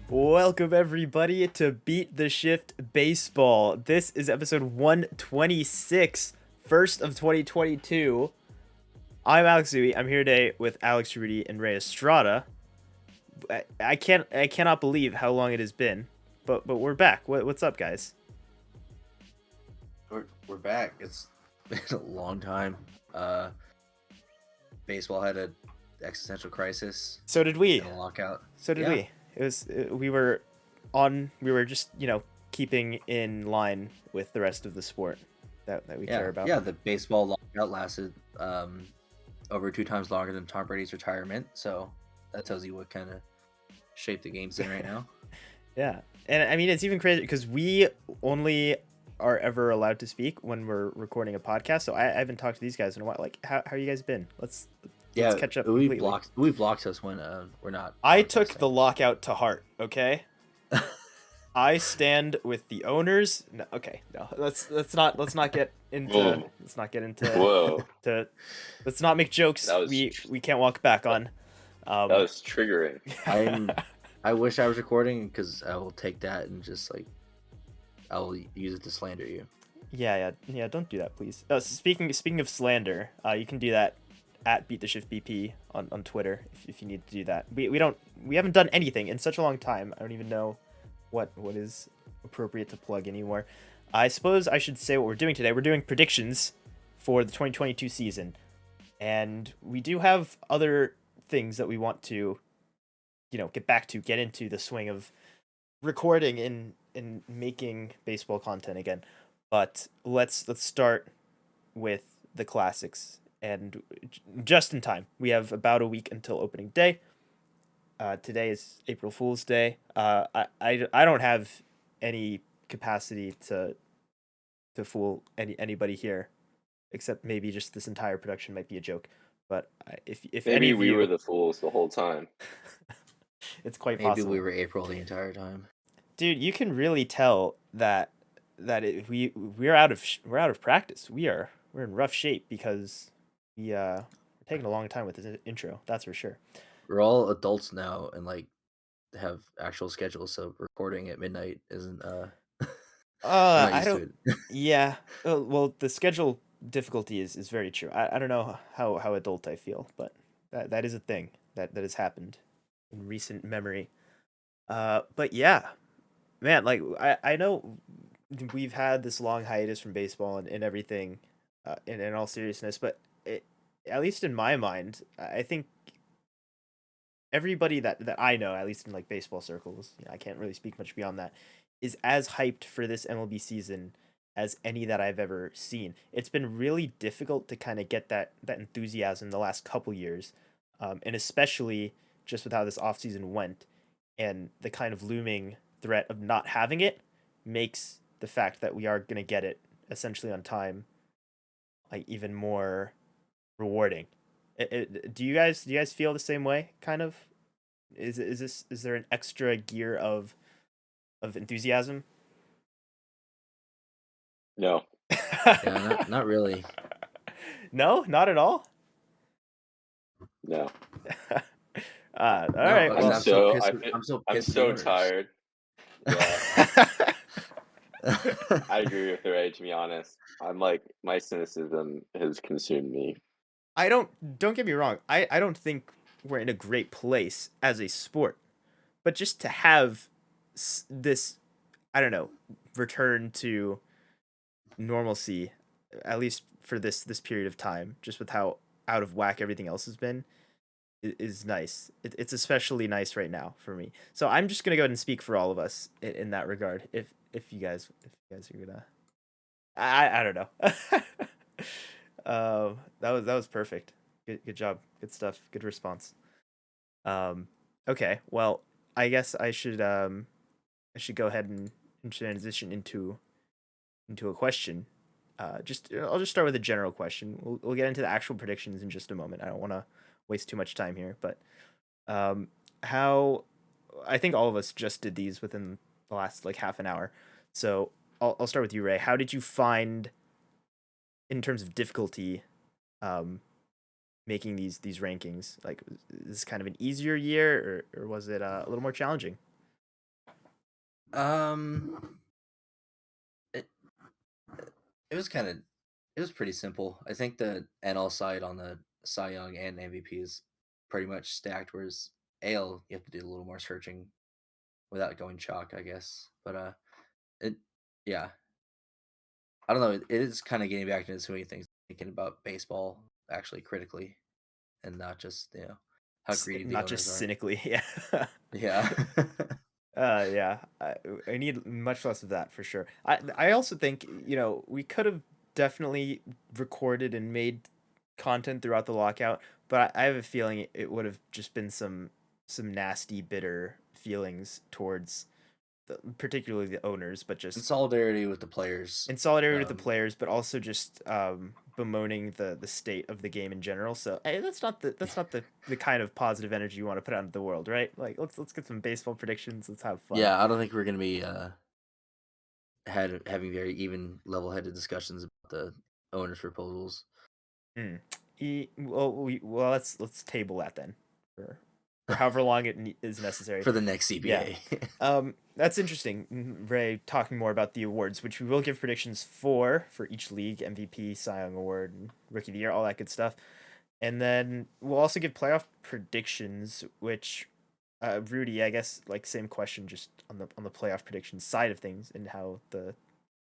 Welcome everybody to Beat the Shift Baseball. This is episode 126, first of 2022. I'm Alex Zui. I'm here today with Alex Roude and Ray Estrada. I cannot believe how long it has been, but we're back. What's up, guys? We're back. It's been a long time. Baseball had an existential crisis. So did we. And a lockout. So did we. We were just, keeping in line with the rest of the sport that we care about. Yeah, the baseball lockout lasted over 2 times longer than Tom Brady's retirement. So that tells you what kind of shape the game's in right now. Yeah. And I mean, it's even crazy because we only are ever allowed to speak when we're recording a podcast. So I haven't talked to these guys in a while. Like, how you guys been? Let's catch up. We blocked us when we're not. I took the lockout to heart. Okay. I stand with the owners. No, okay, no. Let's not get into. Whoa. Let's not get into. Whoa. Let's not make jokes. We can't walk back on. That was triggering. I wish I was recording because I will take that and just I will use it to slander you. Yeah. Don't do that, please. Speaking of slander, you can do that at Beat the Shift BP on Twitter if you need to do that. We haven't done anything in such a long time. I don't even know what is appropriate to plug anymore. I suppose I should say what we're doing today. We're doing predictions for the 2022 season, and we do have other things that we want to get into the swing of recording and making baseball content again. But let's start with the classics, and just in time. We have about a week until opening day. Today is April Fool's Day. I don't have any capacity to fool anybody here, except maybe just this entire production might be a joke. But if maybe any of we you, were the fools the whole time. it's quite maybe possible. We were April the entire time. Dude, you can really tell that we're out of practice. We're in rough shape because we're taking a long time with this intro. That's for sure. We're all adults now and have actual schedules, so recording at midnight isn't I don't. Yeah. Well, the schedule difficulty is very true. I don't know how adult I feel, but that is a thing that has happened in recent memory. But yeah, man, I know we've had this long hiatus from baseball and everything, in all seriousness, but at least in my mind, I think everybody that I know, at least in baseball circles, I can't really speak much beyond that, is as hyped for this MLB season as any that I've ever seen. It's been really difficult to kind of get that enthusiasm the last couple years, and especially just with how this offseason went and the kind of looming threat of not having it makes the fact that we are going to get it essentially on time even more rewarding. Do you guys feel the same way? Kind of. Is there an extra gear of enthusiasm? No. Yeah, not really. No, not at all. No. All right. Well, I'm so tired. Yeah. I agree with Ray. To be honest, my cynicism has consumed me. Don't get me wrong. I don't think we're in a great place as a sport, but just to have this, I don't know, return to normalcy, at least for this period of time, just with how out of whack everything else has been, is nice. It's especially nice right now for me. So I'm just gonna go ahead and speak for all of us in that regard. If you guys are gonna, I don't know. That was perfect. Good job. Good stuff. Good response. Okay. Well, I guess I should go ahead and transition into a question. I'll just start with a general question. We'll get into the actual predictions in just a moment. I don't want to waste too much time here, but how I think all of us just did these within the last half an hour. So I'll start with you, Ray. How did you find, in terms of difficulty, making these rankings? Is this kind of an easier year, or was it a little more challenging? It it was pretty simple. I think the NL side on the Cy Young and MVP is pretty much stacked, whereas AL you have to do a little more searching without going chalk, I guess. But it yeah, I don't know. It is kind of getting back into so many things, thinking about baseball actually critically, and not just how greedy the Not just owners are. cynically. Yeah. Yeah. Yeah. I need much less of that for sure. I also think we could have definitely recorded and made content throughout the lockout, but I have a feeling it would have just been some nasty, bitter feelings towards particularly the owners, but In just solidarity with the players. in solidarity with the players, but also just bemoaning the state of the game in general. So hey, that's not the kind of positive energy you want to put out into the world, right? Like let's get some baseball predictions. Let's have fun. Yeah, I don't think we're gonna be having very even level-headed discussions about the owners' proposals. Well, let's table that then for however long it is necessary for the next CBA. Yeah. That's interesting. Ray talking more about the awards, which we will give predictions for each league: MVP, Cyong Award, and Rookie of the Year, all that good stuff. And then we'll also give playoff predictions, which Roude, I guess, like same question, just on the playoff predictions side of things and how the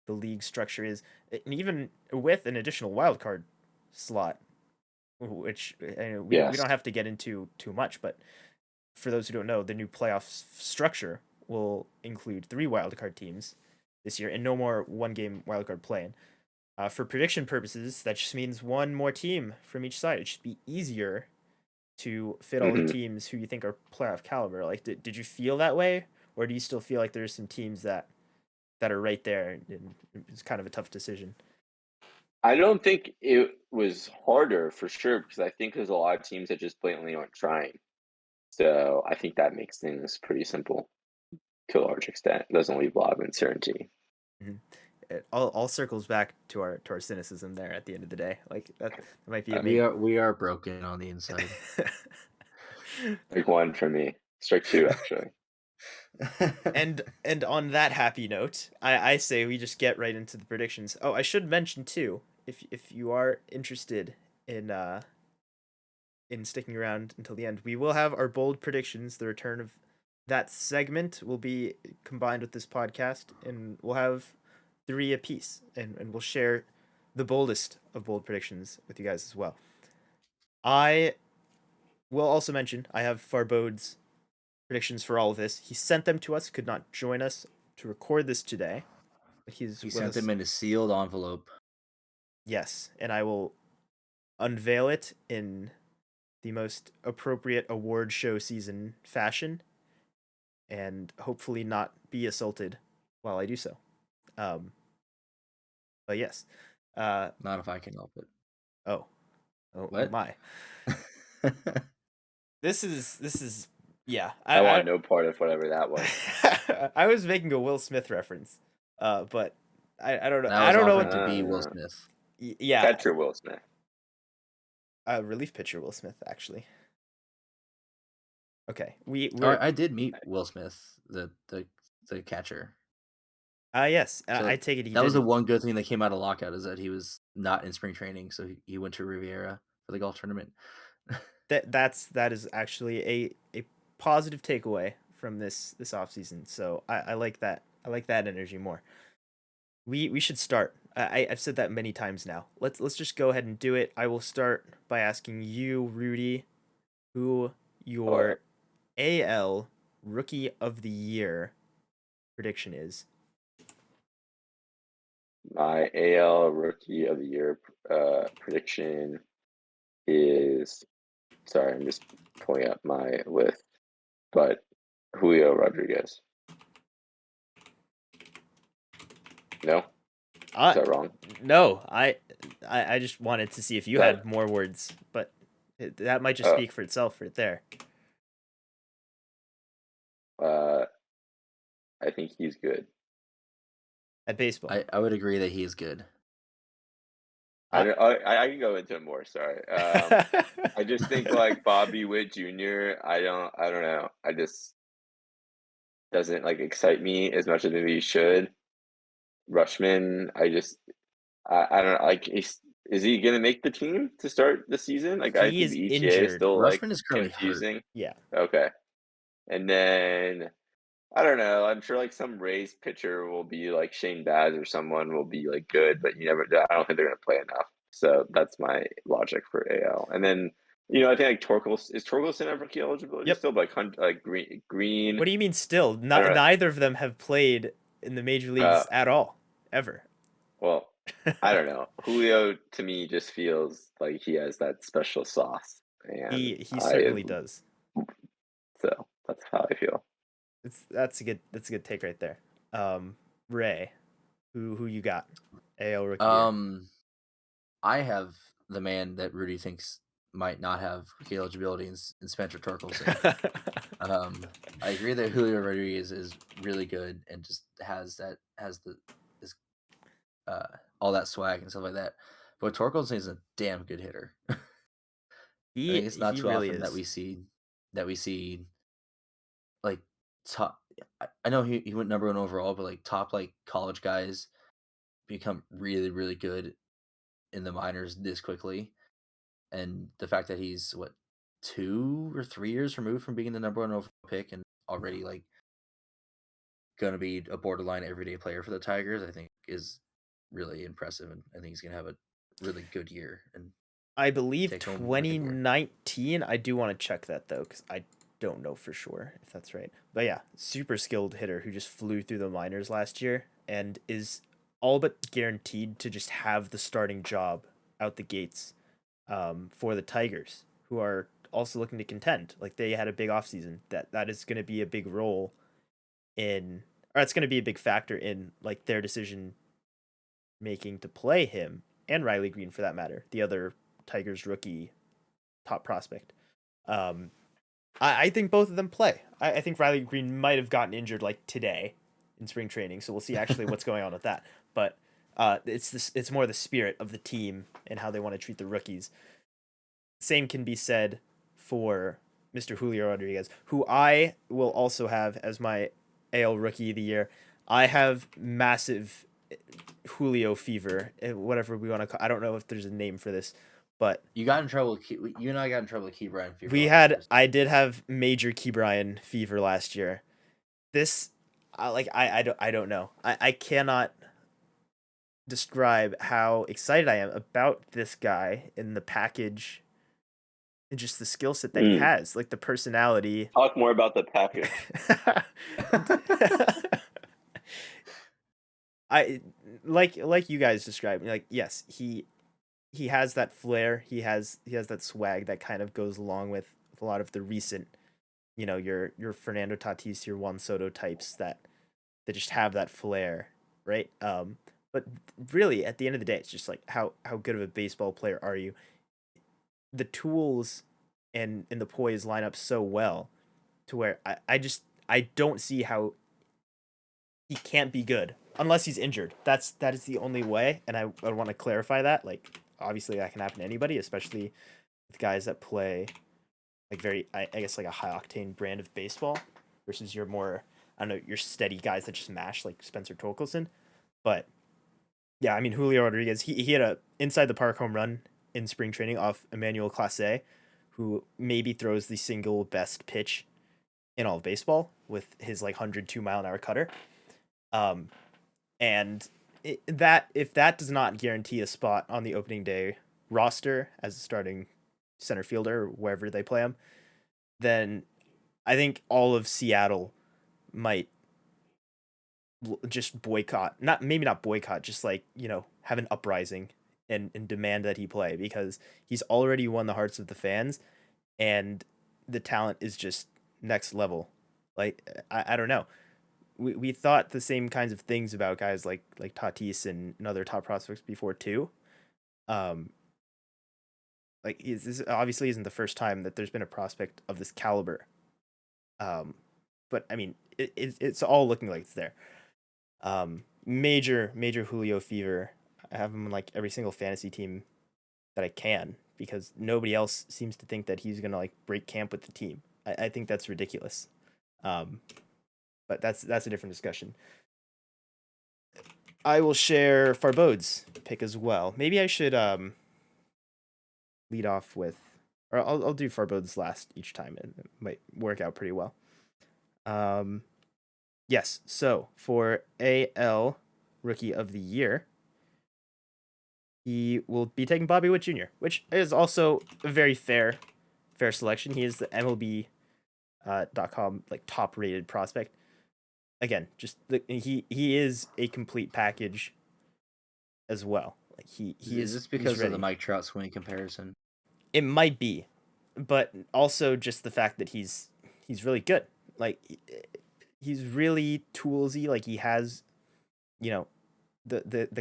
league structure is, and even with an additional wild card slot, which we don't have to get into too much, but for those who don't know, the new playoff structure will include 3 wildcard teams this year and no more one-game wildcard play-in. For prediction purposes, that just means one more team from each side. It should be easier to fit all the teams who you think are playoff caliber. Like, did you feel that way, or do you still feel like there's some teams that are right there and it's kind of a tough decision? I don't think it was harder for sure, because I think there's a lot of teams that just blatantly aren't trying. So I think that makes things pretty simple to a large extent. It doesn't leave a lot of uncertainty. It all circles back to our cynicism there at the end of the day. Like that might be we are broken on the inside. Strike 1 for me. Strike 2, actually. and on that happy note, I say we just get right into the predictions. Oh, I should mention too, if you are interested in sticking around until the end, we will have our bold predictions. The return of that segment will be combined with this podcast, and we'll have 3 apiece, and we'll share the boldest of bold predictions with you guys as well. I will also mention I have Farbode's predictions for all of this. He sent them to us, could not join us to record this today, but he sent them in a sealed envelope. Yes, and I will unveil it in the most appropriate award show season fashion, and hopefully not be assaulted while I do so. But yes, not if I can help it. Oh my! This is yeah. I want no part of whatever that was. I was making a Will Smith reference, but I don't know. I don't know what to be Will Smith. Yeah, catcher Will Smith. Relief pitcher Will Smith, actually. Okay, I did meet Will Smith, the catcher. Yes, so I take it that was the one good thing that came out of lockout, is that he was not in spring training, so he went to Riviera for the golf tournament. that is actually a positive takeaway from this offseason. So I like that. I like that energy more. We should start. I've said that many times now. Let's just go ahead and do it. I will start by asking you, Roude, who your AL Rookie of the Year prediction is. My AL Rookie of the Year prediction is, sorry, I'm just pulling up my list, but Julio Rodriguez. No? Is that wrong? No, I just wanted to see if you had more words, but that might just speak for itself right there. I think he's good at baseball. I would agree that he is good. I can go into it more. Sorry, I just think like Bobby Witt Jr. I don't know. doesn't like excite me as much as maybe he should. Rushman, I don't know, like is he gonna make the team to start the season? Like I He think is the ETA is injured. still like Rushman is currently hurt. confusing. Yeah. Okay. And then I don't know. I'm sure like some Rays pitcher will be like Shane Baz or someone will be like good, but I don't think they're gonna play enough. So that's my logic for AL. And then I think like Torkelson have rookie eligibility Yep. still, but like Green. What do you mean still? I don't know. Neither of them have played in the major leagues at all, ever. Well, I don't know. Julio to me just feels like he has that special sauce, and He certainly does. So that's how I feel. That's a good take right there. Ray, who you got? AL rookie. I have the man that Rudy thinks might not have rookie eligibility in Spencer Torkelson. I agree that Julio Rodriguez is really good and just has all that swag and stuff like that. But Torkelson is a damn good hitter. I think it's not too really often is. that we see like top. I know he went number 1 overall, but like top like college guys become really really good in the minors this quickly, and the fact that he's 2 or 3 years removed from being the number 1 overall pick and already like going to be a borderline everyday player for the Tigers, I think is really impressive, and I think he's going to have a really good year. And I believe take home Rookie Award. 2019. I do want to check that though, because I don't know for sure if that's right. But yeah, super skilled hitter who just flew through the minors last year and is all but guaranteed to just have the starting job out the gates for the Tigers, who are also looking to contend. Like they had a big offseason. That is going to be a big role in, or it's going to be a big factor in like their decision making to play him and Riley Green for that matter, the other Tigers rookie top prospect. I think both of them play. I think Riley Green might have gotten injured like today in spring training, so we'll see actually what's going on with that. But it's more the spirit of the team and how they want to treat the rookies. Same can be said for Mr. Julio Rodriguez, who I will also have as my AL rookie of the year. I have massive Julio fever, whatever we want to call. I don't know if there's a name for this, but you got in trouble. You and I got in trouble with Key Brian fever. I did have major Key Brian fever last year. This, I don't know. I cannot describe how excited I am about this guy in the package and just the skill set that he has, like the personality. Talk more about the package. I like you guys described. Like yes, he has that flair. He has that swag that kind of goes along with a lot of the recent, your Fernando Tatis, your Juan Soto types that just have that flair, right? But really, at the end of the day, it's just like how good of a baseball player are you? The tools and the poise line up so well to where I don't see how he can't be good unless he's injured. That is the only way, and I want to clarify that. Like obviously that can happen to anybody, especially with guys that play like very I guess like a high octane brand of baseball versus your more, I don't know, your steady guys that just mash like Spencer Torkelson. But yeah, I mean Julio Rodriguez, he had a inside the park home run in spring training off Emmanuel Clase, who maybe throws the single best pitch in all of baseball with his like 102-mile-an-hour cutter. And that if that does not guarantee a spot on the opening day roster as a starting center fielder, wherever they play him, then I think all of Seattle might just boycott. Maybe not boycott, just like, have an uprising and demand that he play, because he's already won the hearts of the fans and the talent is just next level. Like I don't know. We thought the same kinds of things about guys like Tatis and other top prospects before too. Like this obviously isn't the first time that there's been a prospect of this caliber. But I mean, it's all looking like it's there. Major Julio fever. I have him on like every single fantasy team that I can, because nobody else seems to think that he's gonna like break camp with the team. I think that's ridiculous. But but that's a different discussion. I will share Farbode's pick as well. Maybe I should lead off with, or I'll do Farbode's last each time, and it might work out pretty well. Yes. So for AL Rookie of the Year, he will be taking Bobby Witt Jr., which is also a very fair selection. He is the MLB.com like top rated prospect. Again, just he is a complete package as well. Like he is this because of the Mike Trout swing comparison? It might be, but also just the fact that he's really good. Like he's really toolsy. Like he has, the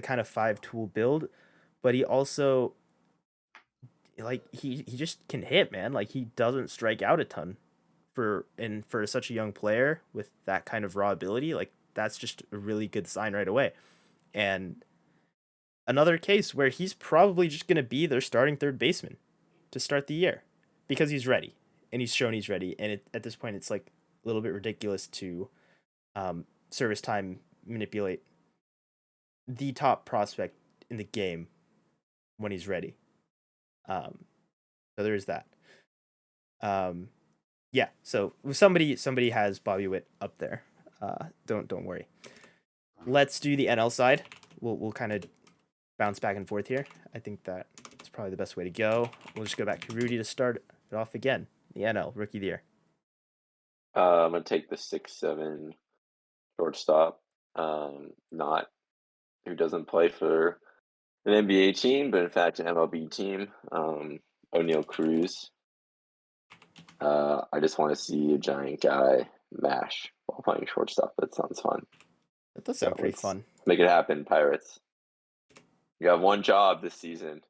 kind of 5-tool build, but he also like he just can hit, man. Like he doesn't strike out a ton for such a young player with that kind of raw ability. Like that's just a really good sign right away. And another case where he's probably just going to be their starting third baseman to start the year because he's ready and he's shown he's ready. And at this point, it's like a little bit ridiculous to service time manipulate the top prospect in the game when he's ready. So there is that. Yeah. So somebody has Bobby Witt up there. Don't worry. Let's do the NL side. We'll kind of bounce back and forth here. I think that it's probably the best way to go. We'll just go back to Roude to start it off again. The NL Rookie of the Year. I'm gonna take the 6'7" shortstop. Not who doesn't play for an NBA team, but in fact an MLB team. O'Neal Cruz. I just want to see a giant guy mash while playing shortstop. That sounds fun. That does sound pretty fun. Make it happen, Pirates. You have one job this season.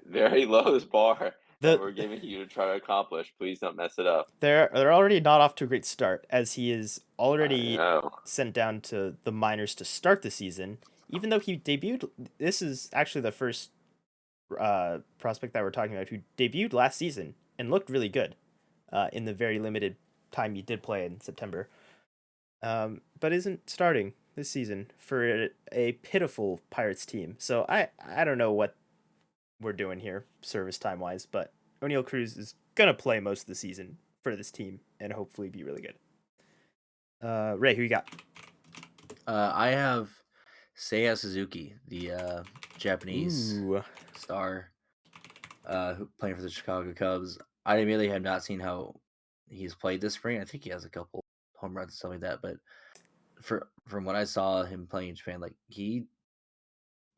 Very lowest bar that we're giving you to try to accomplish. Please don't mess it up. They're already not off to a great start, as he is already sent down to the minors to start the season. Even though he debuted, this is actually the first prospect that we're talking about who debuted last season and looked really good in the very limited time he did play in September. But isn't starting this season for a pitiful Pirates team. So I don't know what we're doing here service time wise, but O'Neal Cruz is gonna play most of the season for this team and hopefully be really good. Ray, who you got? I have Seiya Suzuki, the Japanese star, playing for the Chicago Cubs. I really have not seen how he's played this spring. I think he has a couple home runs and stuff like that, but from what I saw him playing in Japan, like he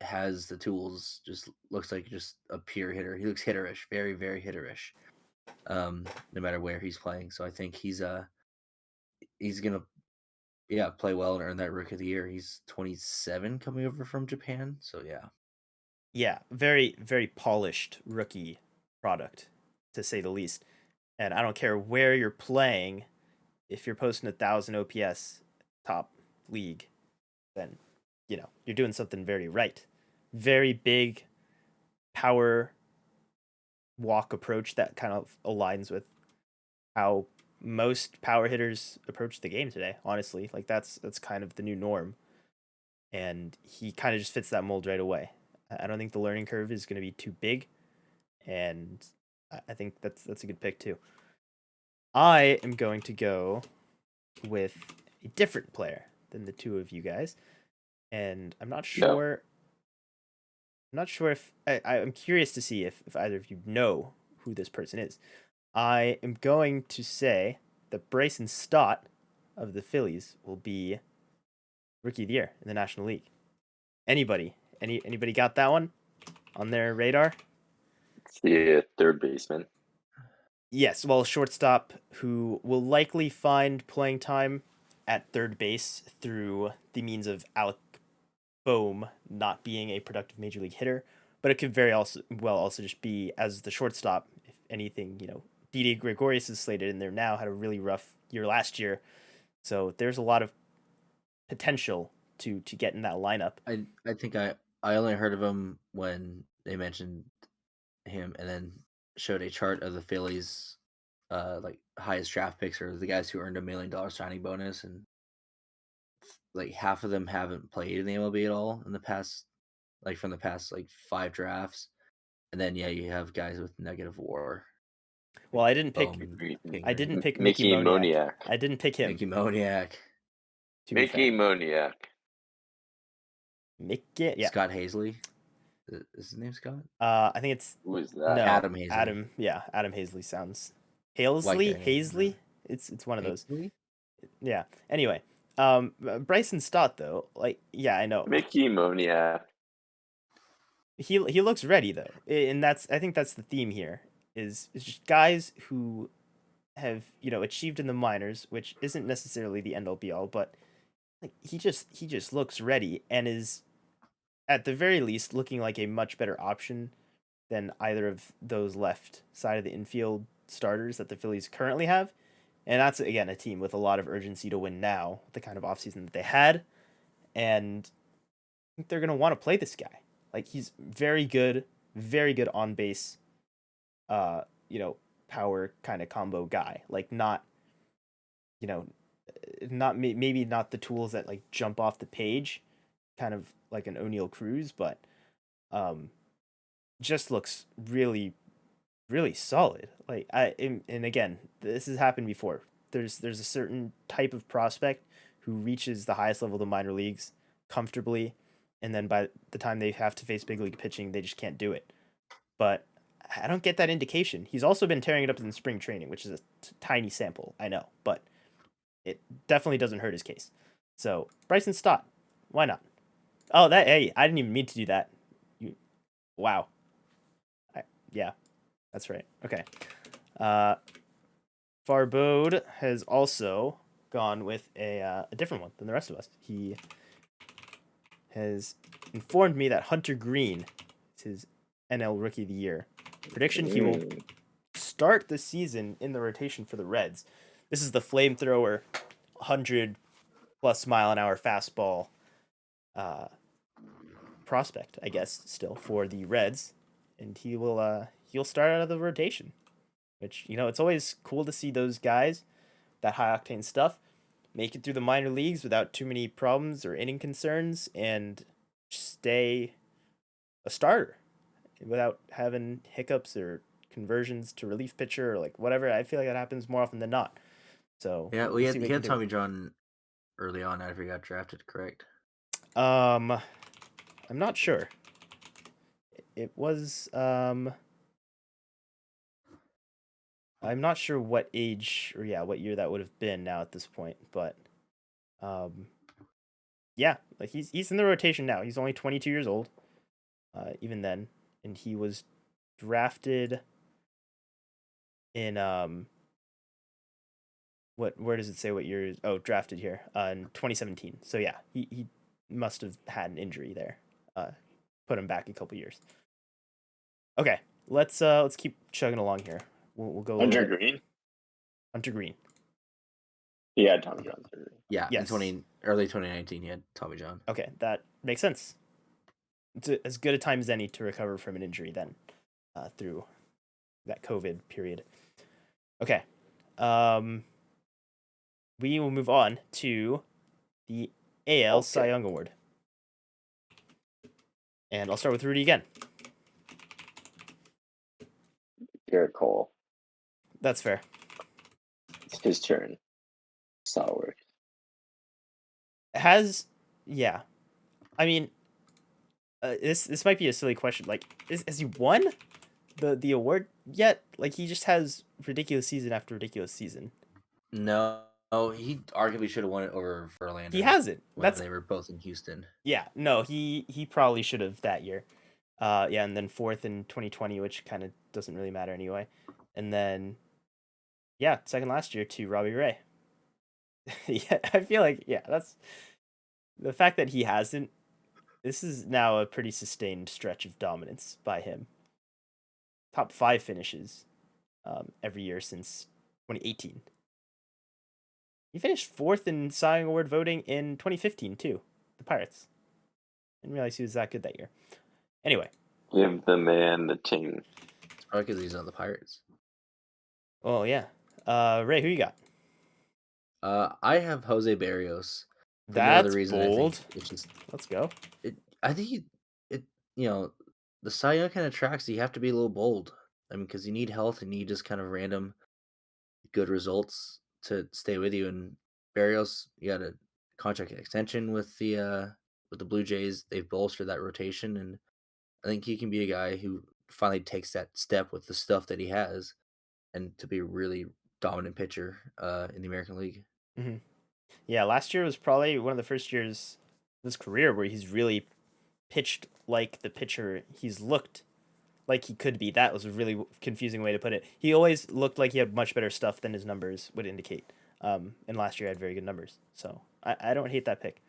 has the tools. Just looks like just a pure hitter. He looks hitterish, very very hitterish. No matter where he's playing, so I think he's gonna play well and earn that Rookie of the Year. He's 27 coming over from Japan, so yeah, very very polished rookie product to say the least. And I don't care where you're playing, if you're posting 1,000 OPS top league, then you're doing something very right. Very big power walk approach that kind of aligns with how most power hitters approach the game today. Honestly, like that's kind of the new norm, and he kind of just fits that mold right away. I don't think the learning curve is going to be too big, and I think that's a good pick too. I am going to go with a different player than the two of you guys, and I'm not sure. I'm not sure if I'm curious to see if either of you know who this person is. I am going to say that Bryson Stott of the Phillies will be Rookie of the Year in the National League. Anybody got that one on their radar? It's the third baseman. Yes, well, shortstop who will likely find playing time at third base through the means of Alec Bohm not being a productive major league hitter, but it could very well also just be as the shortstop. If anything, Didi Gregorius is slated in there now, had a really rough year last year, so there's a lot of potential to get in that lineup. I think I only heard of him when they mentioned him and then showed a chart of the Phillies like highest draft picks or the guys who earned $1 million signing bonus, and like half of them haven't played in the MLB at all in the past, like from the past like 5 drafts, and then you have guys with negative WAR. Well, I didn't pick. I didn't pick Mickey Moniak. I didn't pick him. Mickey Moniak. Mickey Moniak. Mickey, yeah. Scott Hazley. Is his name Scott? I think it's Who is that? no Adam Hazley. Adam Hazley sounds. Hazley. It's one of those. Hazley? Yeah. Anyway, Bryson Stott though, like I know Mickey Moniak. he looks ready though, and I think that's the theme here is just guys who have achieved in the minors, which isn't necessarily the end all be all, but like he just looks ready and is at the very least looking like a much better option than either of those left side of the infield starters that the Phillies currently have. And that's, again, a team with a lot of urgency to win now, the kind of offseason that they had. And I think they're going to want to play this guy. Like, he's very good on base, power kind of combo guy. Like, not maybe not the tools that, like, jump off the page, kind of like an O'Neal Cruz, but just looks really, really solid. Like and again, this has happened before. There's a certain type of prospect who reaches the highest level of the minor leagues comfortably, and then by the time they have to face big league pitching, they just can't do it. But I don't get that indication. He's also been tearing it up in spring training, which is a tiny sample, I know, but it definitely doesn't hurt his case. So Bryson Stott, why not? Oh, hey, I didn't even mean to do that. Wow. Yeah, that's right. Okay. Farbode has also gone with a different one than the rest of us. He has informed me that Hunter Green is his NL Rookie of the Year prediction. He will start the season in the rotation for the Reds. This is the flamethrower, 100+ mile an hour fastball prospect, I guess, still for the Reds, and he'll start out of the rotation, which it's always cool to see those guys, that high octane stuff, make it through the minor leagues without too many problems or inning concerns and stay a starter without having hiccups or conversions to relief pitcher or like whatever. I feel like that happens more often than not. So yeah, he had Tommy John early on after he got drafted, correct? I'm not sure. It was I'm not sure what age or what year that would have been now at this point, but like he's in the rotation now. He's only 22 years old, even then, and he was drafted in where does it say what year? Drafted here in 2017. So yeah, he must have had an injury there, put him back a couple years. Okay, let's keep chugging along here. We'll go. Hunter Green. Hunter Green. He had Tommy John. Yeah, yes. In early 2019, he had Tommy John. Okay, that makes sense. It's as good a time as any to recover from an injury then, through that COVID period. Okay, we will move on to the AL Cy Young Award, and I'll start with Roude again. Garrett Cole. That's fair. It's his turn. Solid work. I mean, this might be a silly question. Like, has he won the award yet? Like, he just has ridiculous season after ridiculous season. No, he arguably should have won it over Verlander. He hasn't. They were both in Houston. Yeah, no, he probably should have that year. And then fourth in 2020, which kind of doesn't really matter anyway. And then, second last year to Robbie Ray. Yeah, I feel like, that's the fact that he hasn't. This is now a pretty sustained stretch of dominance by him. Top 5 finishes every year since 2018. He finished 4th in Cyong Award voting in 2015 too. The Pirates. Didn't realize he was that good that year. Anyway. Give the man the ting. It's probably because he's on the Pirates. Oh, yeah. Ray, who you got? I have Jose Barrios. for no other That's reason. I bold. think it's just Let's go. I think it you know the Cy Young kind of tracks. You have to be a little bold. I mean, because you need health and you need just kind of random good results to stay with you. And Barrios, you got a contract extension with the Blue Jays. They've bolstered that rotation, and I think he can be a guy who finally takes that step with the stuff that he has, and to be a really dominant pitcher in the American League. Mm-hmm. Yeah, last year was probably one of the first years of his career where he's really pitched like the pitcher he's looked like he could be. That was a really confusing way to put it. He always looked like he had much better stuff than his numbers would indicate. And last year had very good numbers. So I don't hate that pick.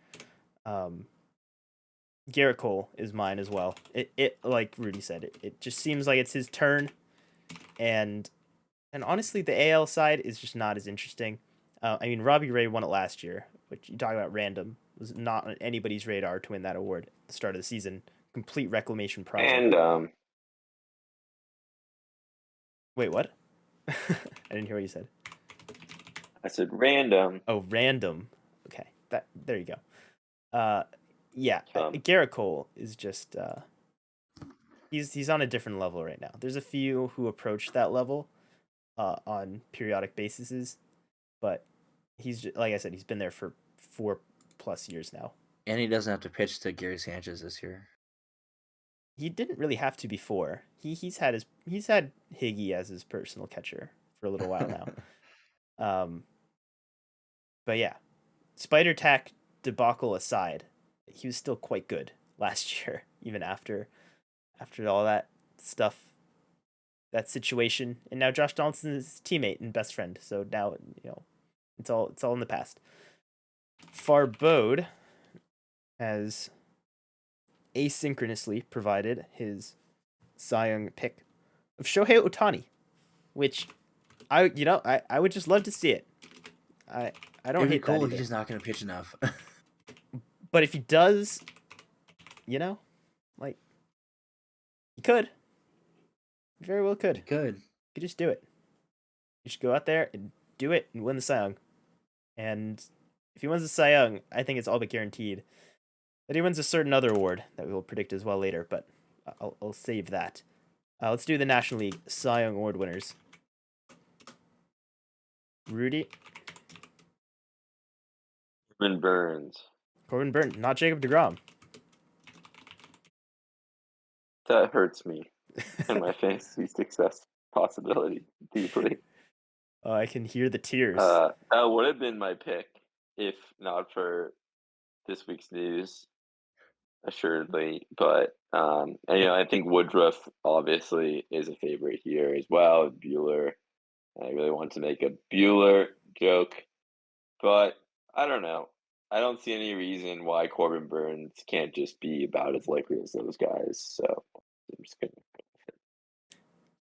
Garrett Cole is mine as well. It like Rudy said, it just seems like it's his turn, and honestly, the AL side is just not as interesting. I mean, Robbie Ray won it last year, which you talk about random, was not on anybody's radar to win that award at the start of the season. Complete reclamation project. And Wait, what? I didn't hear what you said. I said random. Oh, random. Okay, there you go. Yeah, Um, Garrett Cole is just he's on a different level right now. There's a few who approach that level on periodic bases, but he's just, like I said, he's been there for 4+ years now. And he doesn't have to pitch to Gary Sanchez this year. He didn't really have to before. He's had Higgy as his personal catcher for a little while now. But yeah, Spider Tack debacle aside, he was still quite good last year, even after all that stuff, that situation. And now Josh Donaldson's his teammate and best friend. So now, it's all in the past. Farbode has asynchronously provided his Cy Young pick of Shohei Ohtani, which I would just love to see it. I don't It'd be hate cool that if either. he's not going to pitch enough. But if he does, like, he could. He very well could. He could. He could just do it. He should go out there and do it and win the Cy Young. And if he wins the Cy Young, I think it's all but guaranteed that he wins a certain other award that we will predict as well later, but I'll save that. Let's do the National League Cy Young Award winners. Rudy. Corbin Burns. Not Jacob Degrom. That hurts me and my fantasy success possibility deeply. Oh, I can hear the tears. That would have been my pick if not for this week's news, assuredly. But I think Woodruff obviously is a favorite here as well. Bueller. I really want to make a Bueller joke, but I don't know. I don't see any reason why Corbin Burns can't just be about as likely as those guys. So I'm just gonna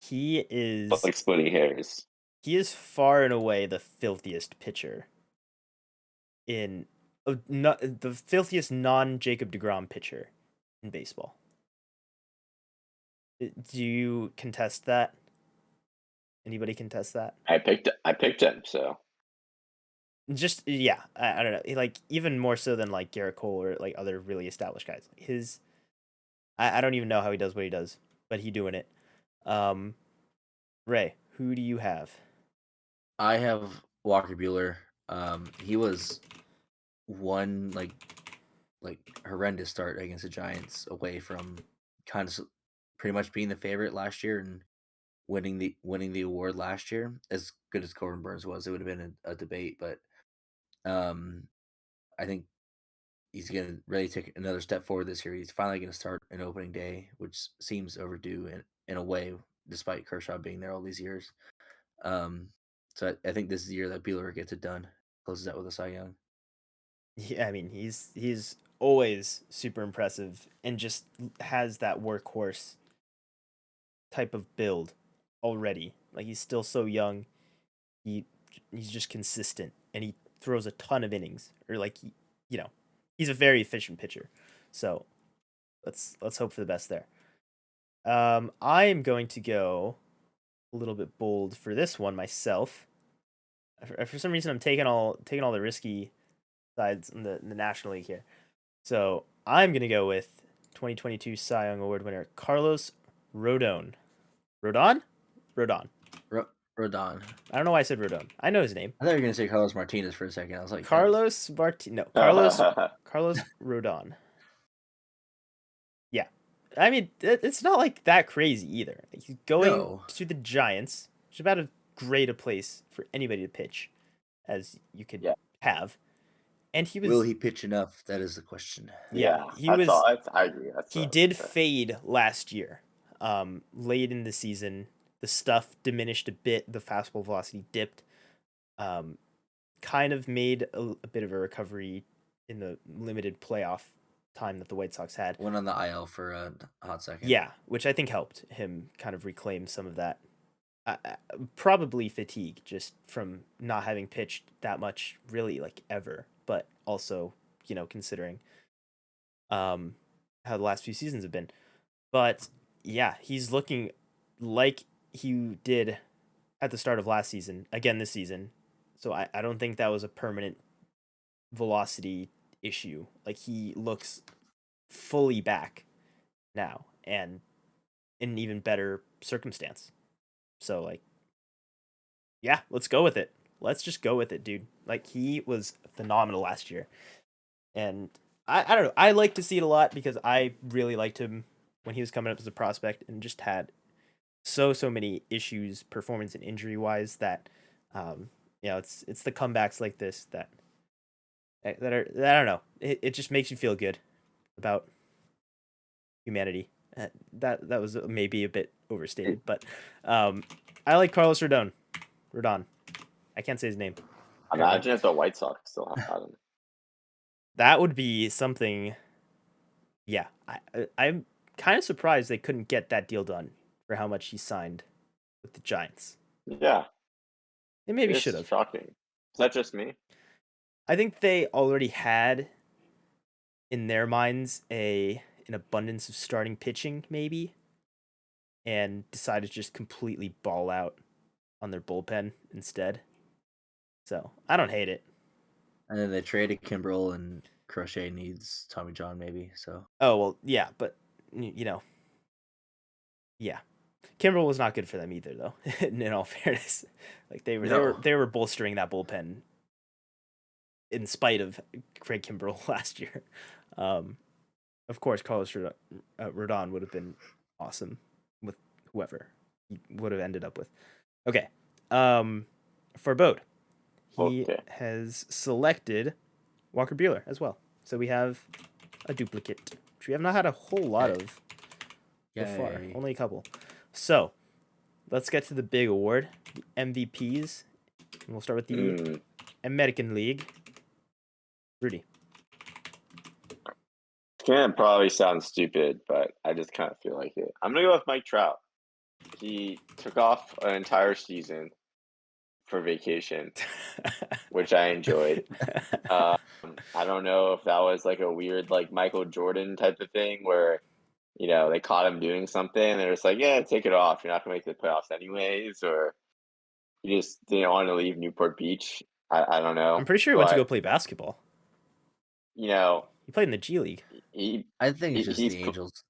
He is like splitting hairs. He is far and away the filthiest pitcher the filthiest non-Jacob Degrom pitcher in baseball. Do you contest that? Anybody contest that? I picked him, so Just yeah, I don't know. Like even more so than like Garrett Cole or like other really established guys. I don't even know how he does what he does, but he doing it. Ray, who do you have? I have Walker Bueller. He was one like horrendous start against the Giants away from kind of pretty much being the favorite last year and winning the award last year. As good as Corbin Burns was, it would have been a debate, but I think he's going to really take another step forward this year. He's finally going to start an opening day, which seems overdue in a way, despite Kershaw being there all these years. So I think this is the year that Bueller gets it done. Closes out with a Cy Young. Yeah, I mean he's always super impressive and just has that workhorse type of build already. Like he's still so young. He's just consistent and he throws a ton of innings. Or like he's a very efficient pitcher. So let's hope for the best there. I am going to go a little bit bold for this one myself. For some reason I'm taking all the risky sides in the National League here. So I'm gonna go with 2022 Cy Young Award winner Carlos Rodon. Rodon? Rodon. Rodon. I don't know why I said Rodon. I know his name. I thought you were gonna say Carlos Martinez for a second. I was like, Carlos Rodon. Yeah, I mean it's not like that crazy either. He's going to the Giants, which is about as great a place for anybody to pitch as you could have. And he was. Will he pitch enough? That is the question. Yeah, I agree. He did fade last year. Late in the season, the stuff diminished a bit. The fastball velocity dipped. Kind of made a bit of a recovery in the limited playoff time that the White Sox had. Went on the IL for a hot second. Yeah, which I think helped him kind of reclaim some of that. Probably fatigue just from not having pitched that much really like ever, but also, considering how the last few seasons have been. But yeah, he's looking like he did at the start of last season, again this season. So I don't think that was a permanent velocity issue. Like, he looks fully back now and in an even better circumstance. So, like, yeah, let's go with it. Let's just go with it, dude. Like, he was phenomenal last year. And I don't know. I like to see it a lot because I really liked him when he was coming up as a prospect and just had so many issues, performance and injury wise, that it's the comebacks like this that are, I don't know. It just makes you feel good about humanity. That was maybe a bit overstated, but I like Carlos Rodon. I can't say his name. Imagine if the White Sox still had him. That would be something. Yeah, I'm kind of surprised they couldn't get that deal done for how much he signed with the Giants. Yeah, they maybe should have. Shocking. Is that just me? I think they already had in their minds an abundance of starting pitching, maybe, and decided to just completely ball out on their bullpen instead. So I don't hate it. And then they traded Kimbrel, and Crochet needs Tommy John, maybe. So. Oh well, yeah, but yeah, Kimbrel was not good for them either, though. In all fairness, like they were bolstering that bullpen in spite of Craig Kimbrel last year. Of course, Carlos Rodon would have been awesome with whoever he would have ended up with. Okay, for Bode, he has selected Walker Buehler as well. So we have a duplicate, which we have not had a whole lot of so far. Only a couple. So let's get to the big award, the MVPs. And we'll start with the American League. Rudy. It's gonna probably sound stupid, but I just kind of feel like it. I'm gonna go with Mike Trout. He took off an entire season for vacation, which I enjoyed. I don't know if that was like a weird like Michael Jordan type of thing where, they caught him doing something and they're just like, yeah, take it off. You're not gonna make the playoffs anyways, or you just didn't want to leave Newport Beach. I don't know. I'm pretty sure he went to go play basketball. He played in the G League. I think it's just the Angels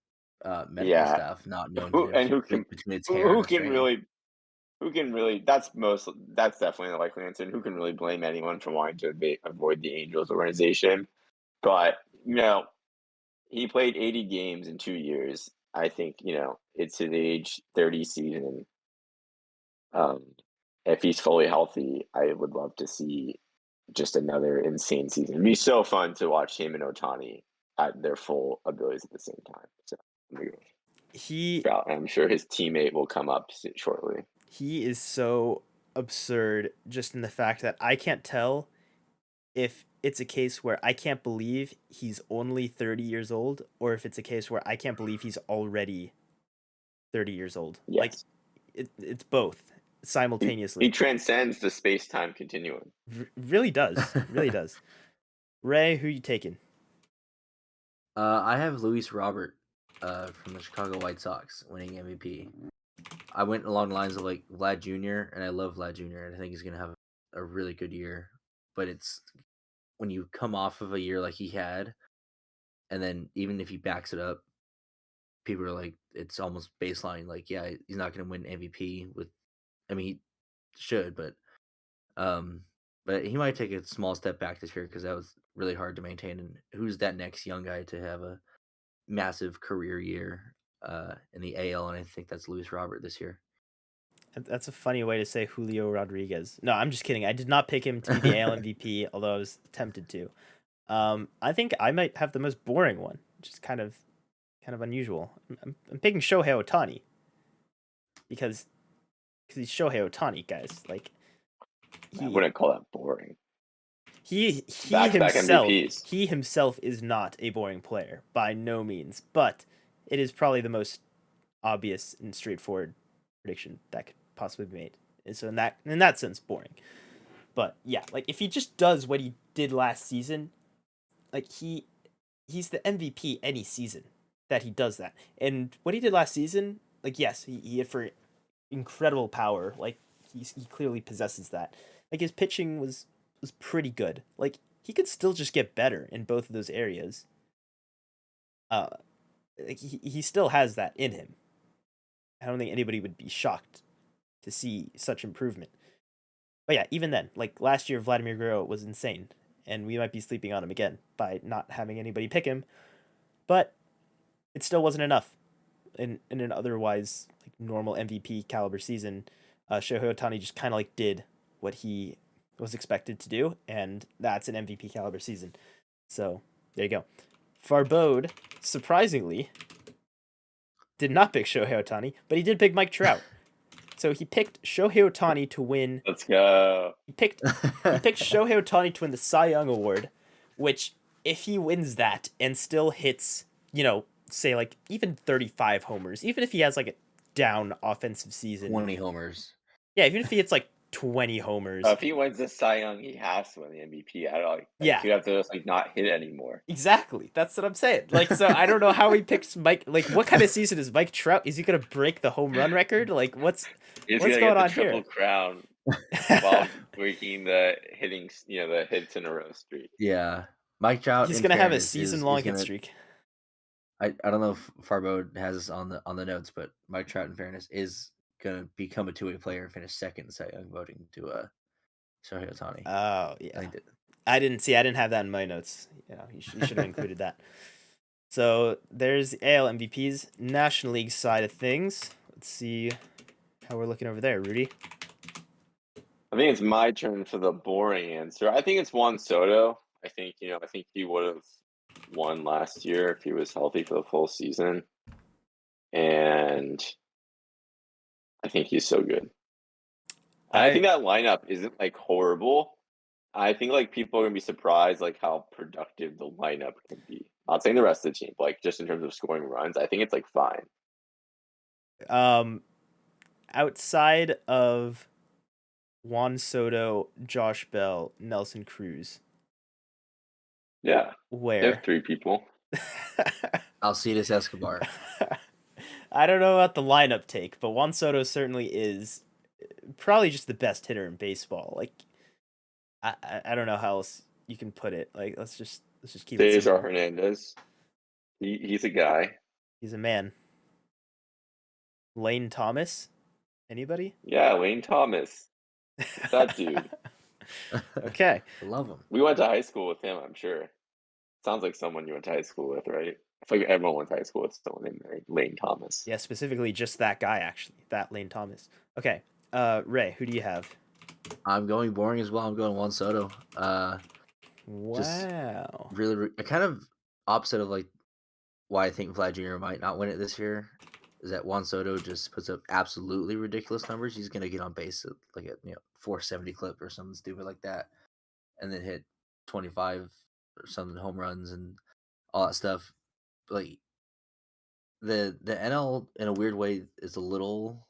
medical staff not knowing who can really. That's definitely the likely answer. And who can really blame anyone for wanting to avoid the Angels organization? But he played 80 games in 2 years. I think it's his age 30 season. If he's fully healthy, I would love to see just another insane season. It'd be so fun to watch him and Ohtani at their full abilities at the same time. So I'm sure his teammate will come up shortly. He is so absurd just in the fact that I can't tell if it's a case where I can't believe he's only 30 years old or if it's a case where I can't believe he's already 30 years old. Yes. Like it's both simultaneously. He transcends the space-time continuum. Really does. Really does. Ray, who you taking? I have Luis Robert from the Chicago White Sox winning MVP. I went along the lines of like Vlad Jr. and I love Vlad Jr. and I think he's gonna have a really good year. But it's when you come off of a year like he had, and then even if he backs it up, people are like, it's almost baseline. Like, yeah, he's not going to win MVP with. I mean, he should, but he might take a small step back this year because that was really hard to maintain. And who's that next young guy to have a massive career year in the AL? And I think that's Luis Robert this year. That's a funny way to say Julio Rodriguez. No, I'm just kidding. I did not pick him to be the AL MVP, although I was tempted to. I think I might have the most boring one, which is kind of unusual. I'm picking Shohei Ohtani because he's Shohei Ohtani, guys. Like, I wouldn't call that boring. He Back-to-back MVPs. He himself is not a boring player by no means, but it is probably the most obvious and straightforward prediction that could possibly be made. And so in that sense, boring. But yeah, like if he just does what he did last season, like he's the MVP any season that he does that. And what he did last season, like yes, he had for incredible power. Like he clearly possesses that. Like his pitching was pretty good. Like he could still just get better in both of those areas. Like he still has that in him. I don't think anybody would be shocked to see such improvement. But yeah, even then, like last year, Vladimir Guerrero was insane, and we might be sleeping on him again by not having anybody pick him. But it still wasn't enough in an otherwise like normal MVP caliber season. Shohei Ohtani just kind of like did what he was expected to do, and that's an MVP caliber season. So there you go. Farbode, surprisingly, did not pick Shohei Ohtani, but he did pick Mike Trout. So he picked Shohei Ohtani to win. Let's go. He picked Shohei Ohtani to win the Cy Young Award, which if he wins that and still hits, say like even 35 homers, even if he has like a down offensive season, 20 homers. Yeah, even if he hits like 20 homers. If he wins the Cy Young, he has to win the MVP. I don't Yeah. You have to just not hit anymore. Exactly. That's what I'm saying. Like, so I don't know how he picks Mike. Like, what kind of season is Mike Trout? Is he gonna break the home run record? Like, what's going on here? Triple crown while breaking the hitting, the hits in a row streak. Yeah, Mike Trout. He's gonna have a season-long hit streak. I don't know if Farbode has this on the notes, but Mike Trout, in fairness, is gonna become a two-way player and finish second in Cy Young voting to Shohei Ohtani. Oh yeah, I didn't have that in my notes. You should have included that. So there's AL MVPs, National League side of things. Let's see how we're looking over there, Rudy. I think it's my turn for the boring answer. I think it's Juan Soto. I think he would have won last year if he was healthy for the full season, and I think he's so good. I think that lineup isn't horrible. I think people are gonna be surprised how productive the lineup can be. Not saying the rest of the team, but just in terms of scoring runs, I think it's fine. Outside of Juan Soto, Josh Bell, Nelson Cruz. Yeah. Where? They have 3 people. Alcides Escobar. I don't know about the lineup take, but Juan Soto certainly is probably just the best hitter in baseball. I don't know how else you can put it. Let's just keep it Cesar simple. Hernandez. He's a guy. He's a man. Lane Thomas? Anybody? Yeah, Lane Thomas. That dude. Okay. I love him. We went to high school with him, I'm sure. Sounds like someone you went to high school with, right? I feel like everyone went to high school with someone named Lane Thomas. Yeah, specifically just that guy, actually. That Lane Thomas. Okay. Ray, who do you have? I'm going boring as well. I'm going Juan Soto. Wow. Really, kind of opposite of why I think Vlad Jr. might not win it this year is that Juan Soto just puts up absolutely ridiculous numbers. He's gonna get on base at a 470 clip or something stupid like that, and then hit 25 or something home runs and all that stuff. The NL in a weird way is a little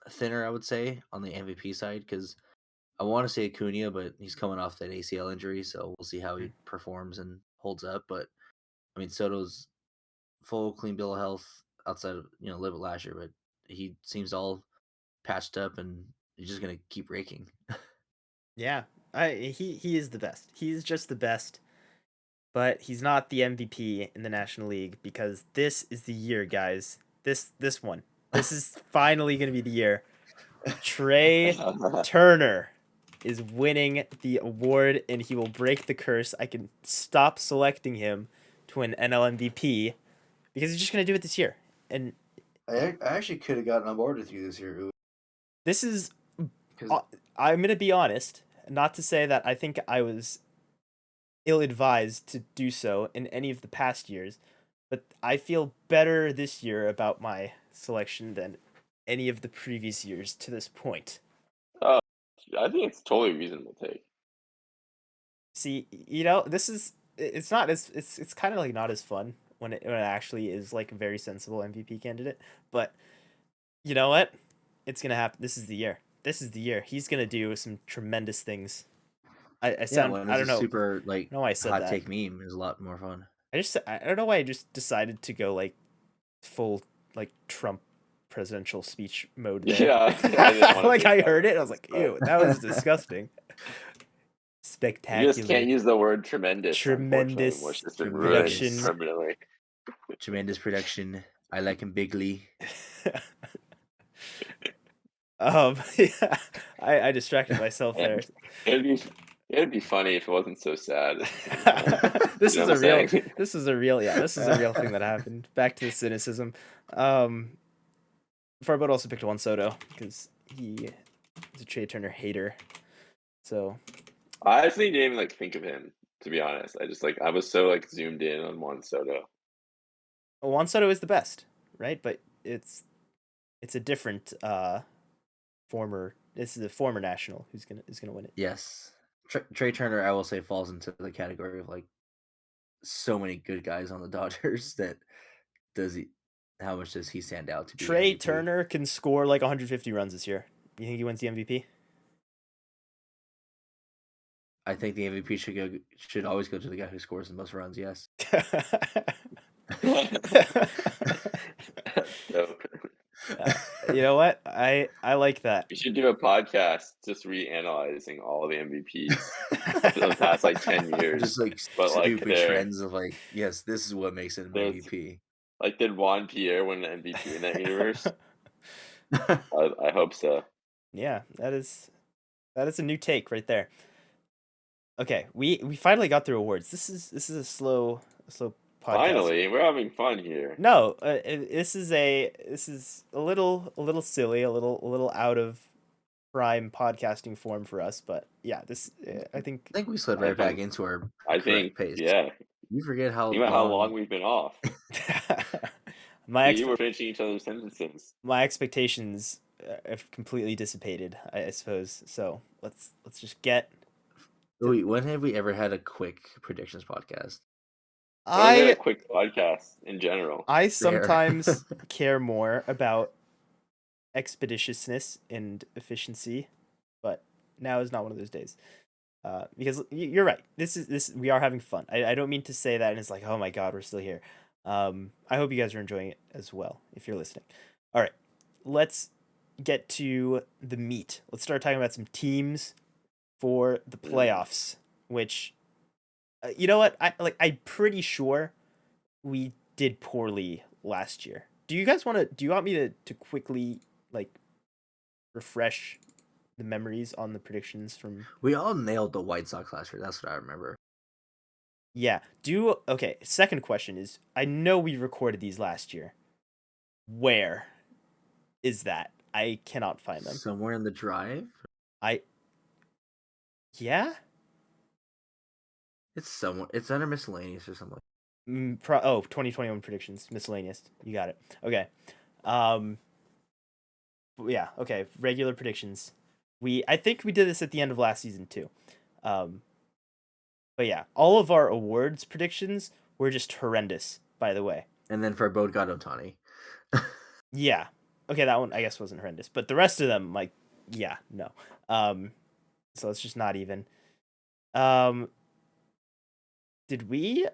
thinner, I would say, on the MVP side because I want to say Acuna, but he's coming off that ACL injury, so we'll see how he performs and holds up. But I mean, Soto's full clean bill of health outside of a little bit last year, but he seems all patched up and he's just gonna keep raking. Yeah, He is the best. He's just the best. But he's not the MVP in the National League because this is the year, guys. This one. This is finally gonna be the year. Trey Turner is winning the award, and he will break the curse. I can stop selecting him to win NL MVP because he's just gonna do it this year. And I actually could have gotten on board with you this year. this is, 'Cause- I'm gonna be honest. Not to say that I think I was ill-advised to do so in any of the past years, but I feel better this year about my selection than any of the previous years to this point. I think it's totally reasonable take. See, this is it's not as it's kind of like not as fun when it actually is like a very sensible MVP candidate, but you know what? It's gonna happen. This is the year. This is the year. He's gonna do some tremendous things. I sound when I don't it's a know. super I don't know why I said hot that. take meme is a lot more fun. I don't know why I just decided to go like full like Trump presidential speech mode there. Yeah, I didn't wanna like do I that, heard it, I was like, but- ew, that was disgusting. Spectacular. You just can't use the word tremendous. Tremendous unfortunately, which is production. ruined permanently. Tremendous production. I like him bigly. Yeah, I distracted myself there. It'd be funny if it wasn't so sad. This You is know a what I'm real saying? this is a real thing that happened. Back to the cynicism. Farboat also picked Juan Soto because he is a Trey Turner hater. So I actually didn't even think of him, to be honest. I just I was so zoomed in on Juan Soto. Juan Soto is the best, right? But it's a different former. This is a former national who's gonna win it. Yes, Trey Turner, I will say, falls into the category of so many good guys on the Dodgers that how much does he stand out to be Trey MVP? Turner can score 150 runs this year. You think he wins the MVP? I think the MVP should always go to the guy who scores the most runs. Yes. Dope. You know what? I like that. We should do a podcast just reanalyzing all the MVPs for the past 10 years. Just but stupid trends of yes, this is what makes it an MVP. Did Juan Pierre win the MVP in that universe? I hope so. Yeah, that is a new take right there. Okay, we finally got through awards. This is a slow podcast. Finally, we're having fun here. No, this is a little silly, a little out of prime podcasting form for us, but yeah, I think we slid right back into our correct pace. Yeah. You forget how long we've been off. we were finishing each other's sentences. My expectations have completely dissipated, I suppose. So let's just get. Wait, when have we ever had a quick predictions podcast? A quick podcast in general. I sometimes care more about expeditiousness and efficiency, but now is not one of those days. Because you're right. We are having fun. I don't mean to say that and it's oh my god, we're still here. I hope you guys are enjoying it as well if you're listening. All right, let's get to the meat. Let's start talking about some teams for the playoffs, which you know what? I'm pretty sure we did poorly last year. Do you want me to quickly refresh the memories on the predictions from? We all nailed the White Sox last year. That's what I remember. Yeah. Okay. Second question is, I know we recorded these last year. Where is that? I cannot find them. Somewhere in the drive? Yeah? It's somewhere. It's under miscellaneous or something. 2021 predictions. Miscellaneous. You got it. Okay. Yeah, okay. Regular predictions. I think we did this at the end of last season too. But yeah, all of our awards predictions were just horrendous, by the way. And then for Bode got Ohtani. Yeah. Okay, that one I guess wasn't horrendous, but the rest of them, yeah, no. So it's just not even. Did we?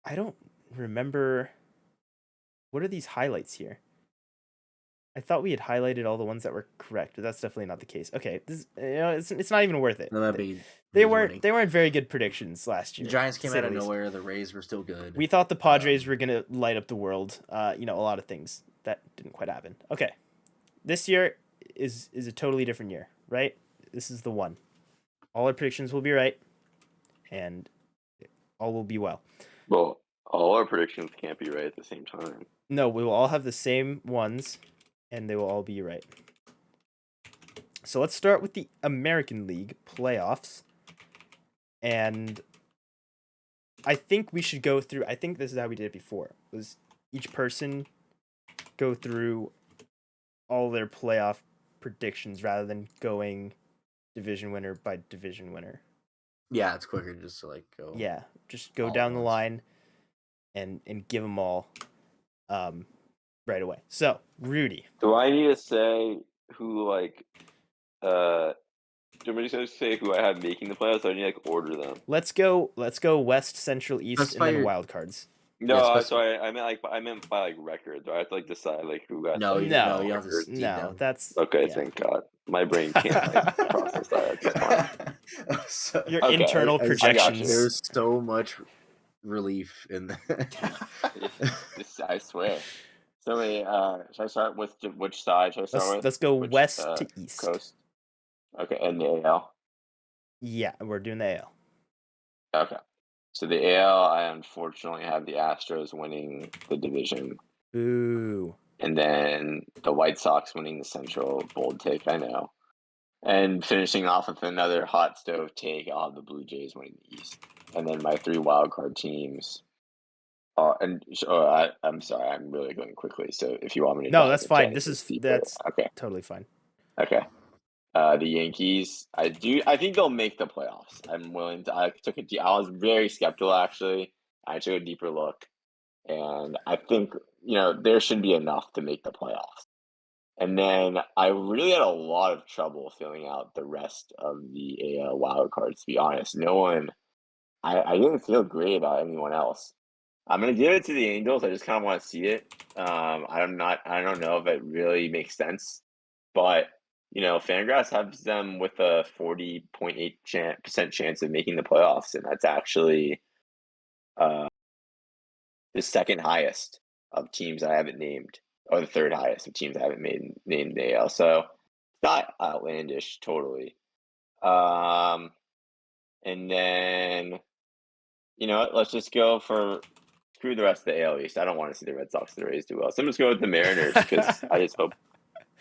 I don't remember. What are these highlights here? I thought we had highlighted all the ones that were correct, but that's definitely not the case. Okay, it's not even worth it. No, that'd be They who's weren't winning. they weren't very good predictions last The year. Giants to came say out the of least. nowhere. The Rays were still good. We thought the Padres were gonna light up the world. A lot of things that didn't quite happen. Okay, this year is a totally different year, right? This is the one. All our predictions will be right, and all will be well. Well, all our predictions can't be right at the same time. No, we will all have the same ones, and they will all be right. So let's start with the American League playoffs. And I think we should go through, I think this is how we did it before, was each person go through all their playoff predictions rather than going division winner by division winner. Yeah, it's quicker just to go. Yeah, just go all down at the once. line and give them all right away. So, Rudy. Do I need to say who do you want me to say who I have making the playoffs? Or do I need to order them? Let's go West, Central, East, Specify and then your- wild cards. No, Yeah, sorry, I meant by record. Do I have to decide who got? No, you No, you have to record? deep No, down. that's Okay, yeah. thank God. My brain can't process that at this point. So, Your Okay, internal I got you. projections. there's so much relief in that. I swear. So wait, should I start with which side should I start with? Let's go Which, west to east. Coast. Okay, and the AL. Yeah, we're doing the AL. Okay. So the AL, I unfortunately have the Astros winning the division. Boo. And then the White Sox winning the Central. Bold take, I know. And finishing off with another hot stove take, I'll have the Blue Jays winning the East. And then my 3 wildcard teams. I'm sorry, I'm really going quickly. So if you want me to, No, that's fine. That's okay. Totally fine. Okay. The Yankees, I think they'll make the playoffs. I'm willing to. I was very skeptical actually. I took a deeper look, and I think there should be enough to make the playoffs. And then I really had a lot of trouble filling out the rest of the AL wild cards. To be honest, no one. I didn't feel great about anyone else. I'm gonna give it to the Angels. I just kind of want to see it. I don't know if it really makes sense, but Fangraphs has them with a 40.8% chance of making the playoffs, and that's actually the second highest of teams I haven't named, or the third highest of teams I haven't named the AL. So it's not outlandish, totally. And then let's just go for. Screw the rest of the AL East. I don't want to see the Red Sox and the Rays do well. So I'm just going with the Mariners because I just hope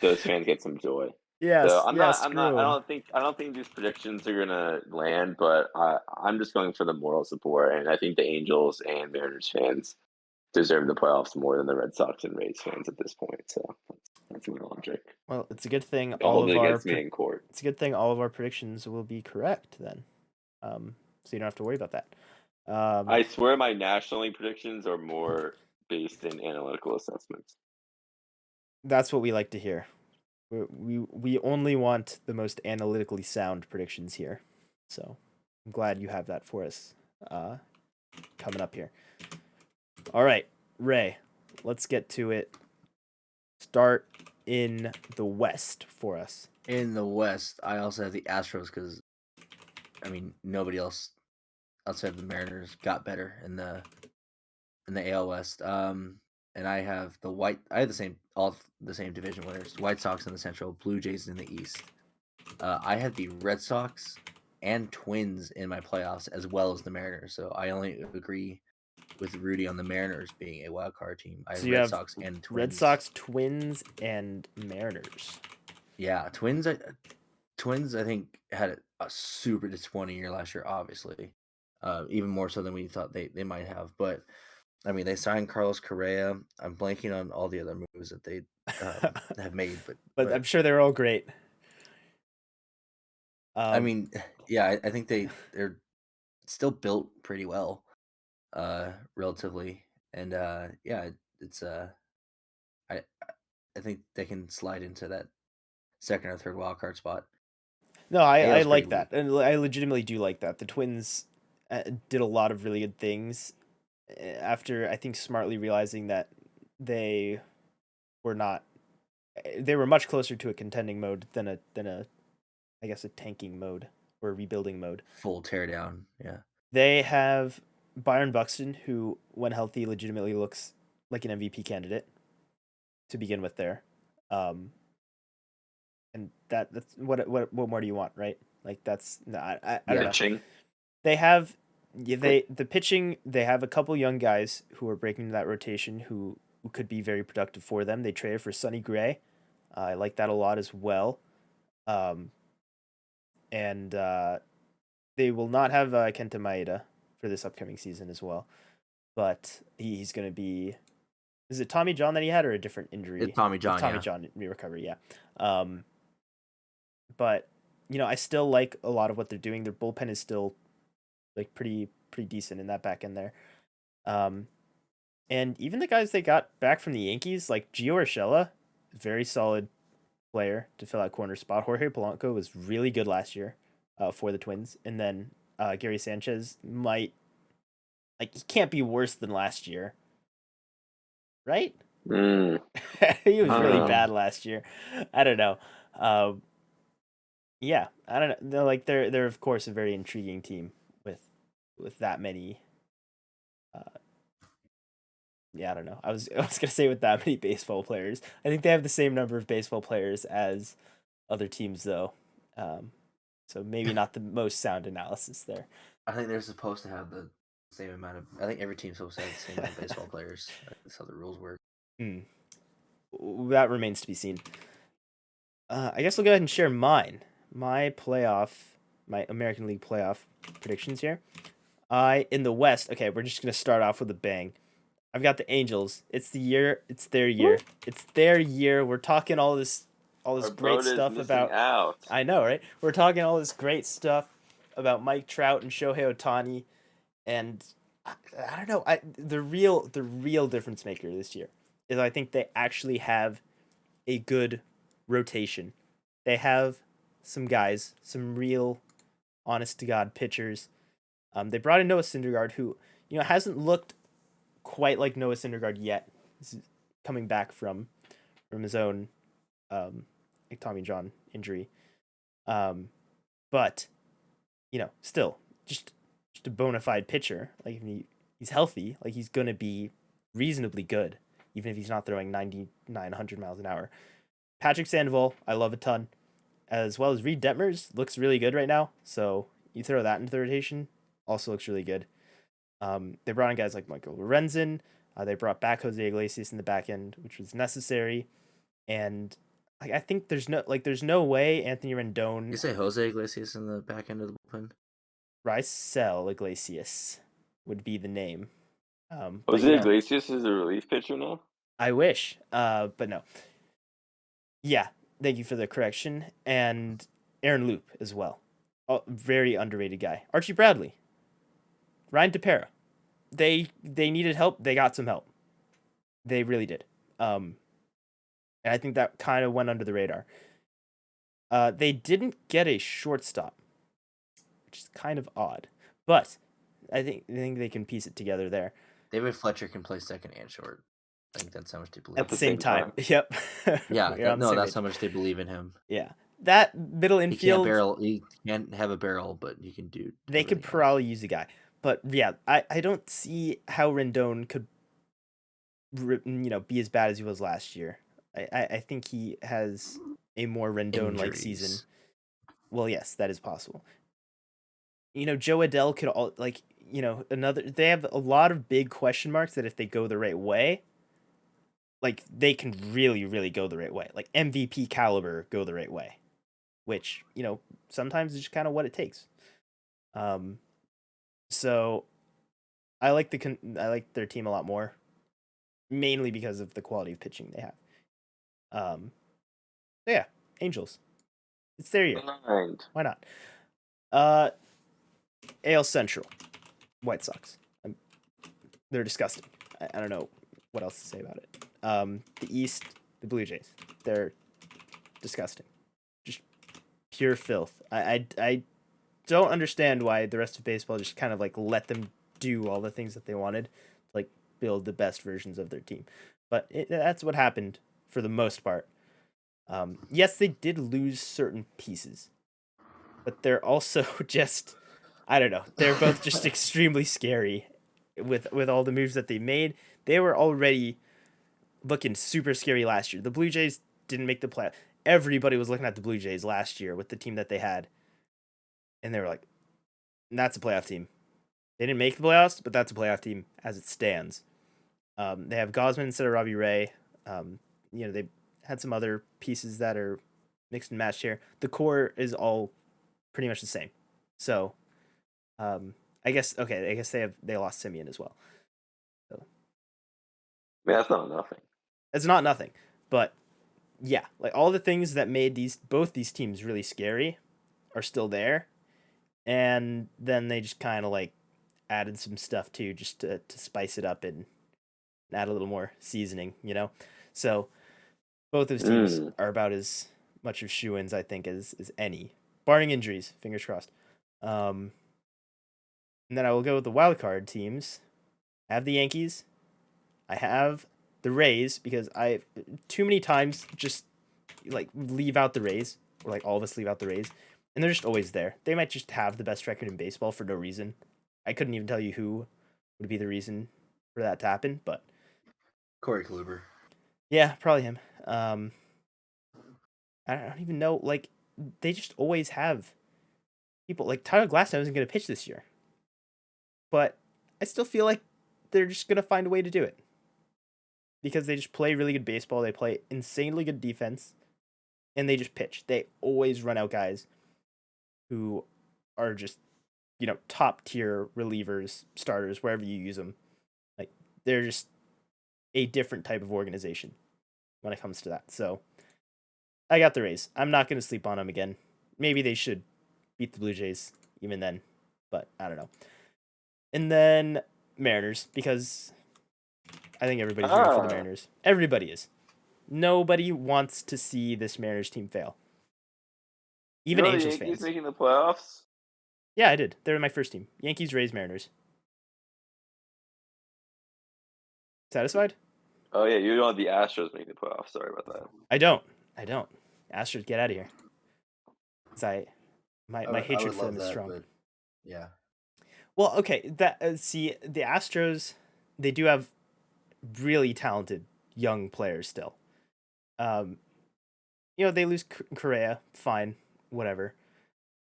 those fans get some joy. Yes. So I don't think these predictions are gonna land, but I'm just going for the moral support, and I think the Angels and Mariners fans deserve the playoffs more than the Red Sox and Rays fans at this point. So that's my logic. Well, it's a good thing They'll hold it against me our in court. it's a good thing all of our predictions will be correct then. So you don't have to worry about that. I swear my National League predictions are more based in analytical assessments. That's what we like to hear. We only want the most analytically sound predictions here. So I'm glad you have that for us coming up here. All right, Ray, let's get to it. Start in the West for us. In the West, I also have the Astros because, nobody else outside of the Mariners got better in the AL West. And I have all the same division winners: White Sox in the Central, Blue Jays in the East. I had the Red Sox and Twins in my playoffs, as well as the Mariners. So I only agree with Rudy on the Mariners being a wild card team. I have So you Red have Sox and Twins. Red Sox, Twins, and Mariners. Yeah, Twins. I think had a super disappointing year last year. Obviously, even more so than we thought they might have. But they signed Carlos Correa. I'm blanking on all the other moves that they have made, but I'm sure they're all great. I think they're still built pretty well, relatively, and it's I think they can slide into that second or third wild card spot. No, I AL's like pretty that, and I legitimately do like that. The Twins did a lot of really good things after I think smartly realizing that they were not they were much closer to a contending mode than a I guess a tanking mode or a rebuilding mode. Full teardown. Yeah. They have Byron Buxton, who, when healthy, legitimately looks like an MVP candidate to begin with there. And that's what more do you want, right? Like that's no, I don't know. Pitching. They have the pitching. They have a couple young guys who are breaking into that rotation who could be very productive for them. They traded for Sonny Gray. I like that a lot as well. And they will not have Kenta Maeda for this upcoming season as well. But he's going to be. Is it Tommy John that he had or a different injury? It's Tommy John. Tommy John recovery, yeah. But I still like a lot of what they're doing. Their bullpen is still like pretty decent in that back end there. And even the guys they got back from the Yankees, like Gio Urshela, very solid player to fill out corner spot. Jorge Polanco was really good last year for the Twins. And then Gary Sanchez he can't be worse than last year. Right? He was really bad last year. I don't know. Yeah, I don't know. They're of course a very intriguing team with that many. Yeah, I don't know. I was gonna say with that many baseball players. I think they have the same number of baseball players as other teams, though. So maybe not the most sound analysis there. I think they're supposed to have the same amount of. I think every team's supposed to have the same amount of baseball players. That's how the rules work. That remains to be seen. I guess I'll go ahead and share my American League playoff predictions here. In the West, okay, we're just gonna start off with a bang. I've got the Angels. It's the year. It's their year. Woo! It's their year. We're talking all this great stuff about. Out. I know, right? We're talking all this great stuff about Mike Trout and Shohei Ohtani, and I don't know. The real difference maker this year is I think they actually have a good rotation. They have some guys, some real, honest to God pitchers. They brought in Noah Syndergaard, who hasn't looked quite like Noah Syndergaard yet. He's coming back from his own Tommy John injury, but still just a bona fide pitcher. Like if he's healthy, like he's gonna be reasonably good, even if he's not throwing 99, 100 miles an hour. Patrick Sandoval, I love a ton, as well as Reed Detmers looks really good right now. So you throw that into the rotation, also looks really good. They brought in guys like Michael Lorenzen. They brought back Jose Iglesias in the back end, which was necessary. And I think there's no way Anthony Rendon. You say Jose Iglesias in the back end of the bullpen? Raisel Iglesias would be the name. Jose Iglesias is a relief pitcher now? I wish, but no. Yeah, thank you for the correction. And Aaron Loop as well. Oh, very underrated guy. Archie Bradley. Ryan Tepera. They needed help. They got some help. They really did. And I think that kind of went under the radar. They didn't get a shortstop, which is kind of odd. But I think they can piece it together there. David Fletcher can play second and short. I think that's how much they believe. At the same time. Yep. Yeah. That's how much they believe in him. Yeah. That middle infield. He can't have a barrel, but you can do. They could probably use a guy. But yeah, I don't see how Rendon could, be as bad as he was last year. I think he has a more Rendon-like season. Well, yes, that is possible. Joe Adele could they have a lot of big question marks that if they go the right way, like they can really, really go the right way. Like MVP caliber go the right way, which, sometimes is just kind of what it takes. So I like their team a lot more, mainly because of the quality of pitching they have. Yeah, Angels. It's their year. Why not? AL Central, White Sox. They're disgusting. I don't know what else to say about it. The East, the Blue Jays. They're disgusting. Just pure filth. I don't understand why the rest of baseball just kind of let them do all the things that they wanted, build the best versions of their team. But that's what happened for the most part. Yes, they did lose certain pieces, but they're also just, I don't know. They're both just extremely scary with all the moves that they made. They were already looking super scary last year. The Blue Jays didn't make the play. Everybody was looking at the Blue Jays last year with the team that they had, and they were like, "That's a playoff team." They didn't make the playoffs, but that's a playoff team as it stands. They have Gosman instead of Robbie Ray. They had some other pieces that are mixed and matched here. The core is all pretty much the same. So, I guess they lost Simeon as well. So Man, that's not nothing. it's not nothing, but yeah, like all the things that made both these teams really scary are still there, and then they just kind of like added some stuff too, just to spice it up and add a little more seasoning, So both those teams are about as much of shoo-ins, I think, as any, barring injuries. Fingers crossed. And then I will go with the wild card teams. I have the Yankees. I have the Rays because I too many times just like leave out the Rays, or like all of us leave out the Rays, and they're just always there. They might just have the best record in baseball for no reason. I couldn't even tell you who would be the reason for that to happen, but Corey Kluber. yeah, probably him. I don't even know. Like, they just always have people. Like, Tyler Glasnow isn't going to pitch this year. But I still feel like they're just going to find a way to do it. Because they just play really good baseball. They play insanely good defense. And they just pitch. They always run out guys who are just, top tier relievers, starters, wherever you use them. Like, they're just a different type of organization when it comes to that. So, I got the Rays. I'm not going to sleep on them again. Maybe they should beat the Blue Jays even then, but I don't know. And then Mariners, because I think everybody's rooting for the Mariners. Everybody is. Nobody wants to see this Mariners team fail. Even Angels the Yankees fans. making the playoffs? Yeah, I did. They were my first team. Yankees, Rays, Mariners. Satisfied? Oh yeah, you don't have the Astros making the playoffs. Sorry about that. I don't. Astros, get out of here. My hatred for them is strong. But yeah. Well, okay. See, the Astros, they do have really talented young players still. They lose Correa, fine, whatever.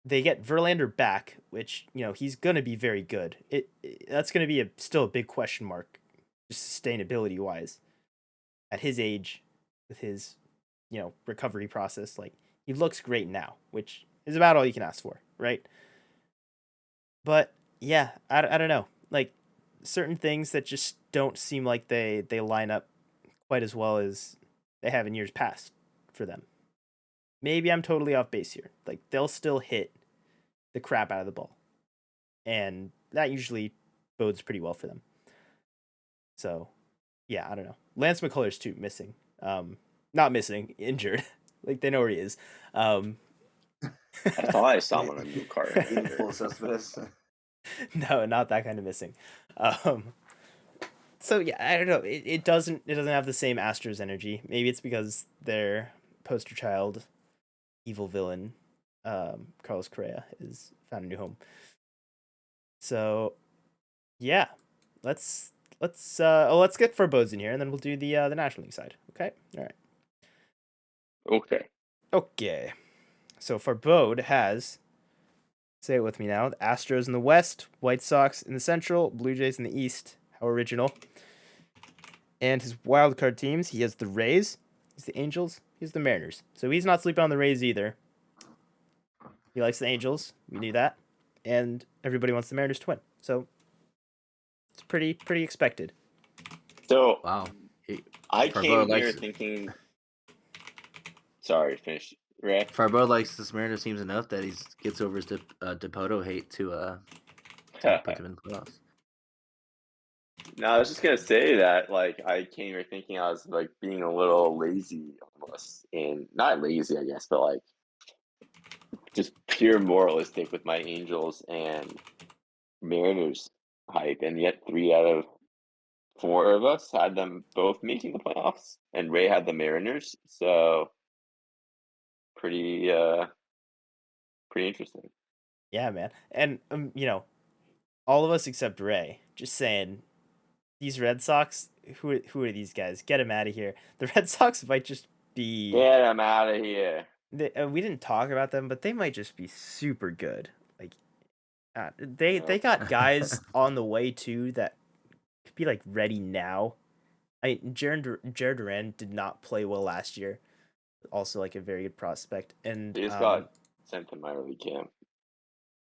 They get Verlander back, which he's gonna be very good. That's gonna be still a big question mark, just sustainability wise, at his age, with his recovery process. Like, he looks great now, which is about all you can ask for, right? But yeah, I don't know. Like, certain things that just don't seem like they line up quite as well as they have in years past for them. Maybe I'm totally off base here. Like, they'll still hit the crap out of the ball, and that usually bodes pretty well for them. So, yeah, I don't know. Lance McCullers too, missing. Not missing, injured. Like, they know where he is. I thought I saw him on a new car. No, not that kind of missing. So yeah, I don't know. It doesn't have the same Astros energy. Maybe it's because their poster child, evil villain, Carlos Correa, is found a new home. So yeah, let's get forebodings in here, and then we'll do the National League side. Okay, all right. Okay. So forebode has, say it with me now, the Astros in the West, White Sox in the Central, Blue Jays in the East. How original. And his wildcard teams, he has the Rays, he's the Angels, he's the Mariners. So he's not sleeping on the Rays either. He likes the Angels. We knew that. And everybody wants the Mariners to win. So it's pretty expected. So wow. I came here thinking. Sorry, finish. Ray? Farbo likes this Mariners teams enough that he gets over his Dipoto hate to put them in the playoffs. No, I was just gonna say that, like, I came here thinking I was like being a little lazy almost, and not lazy, I guess, but like just pure moralistic with my Angels and Mariners hype, and yet 3 out of 4 of us had them both making the playoffs, and Ray had the Mariners. So pretty interesting. Yeah, man. And all of us except Ray, just saying, these Red Sox, who are these guys? Get them out of here. The Red Sox might just be. Get them out of here. We didn't talk about them, but they might just be super good. Like, they got guys on the way too that could be like ready now. I mean, Jared Duran did not play well last year. Also, like a very good prospect, and He just got sent to minor league camp.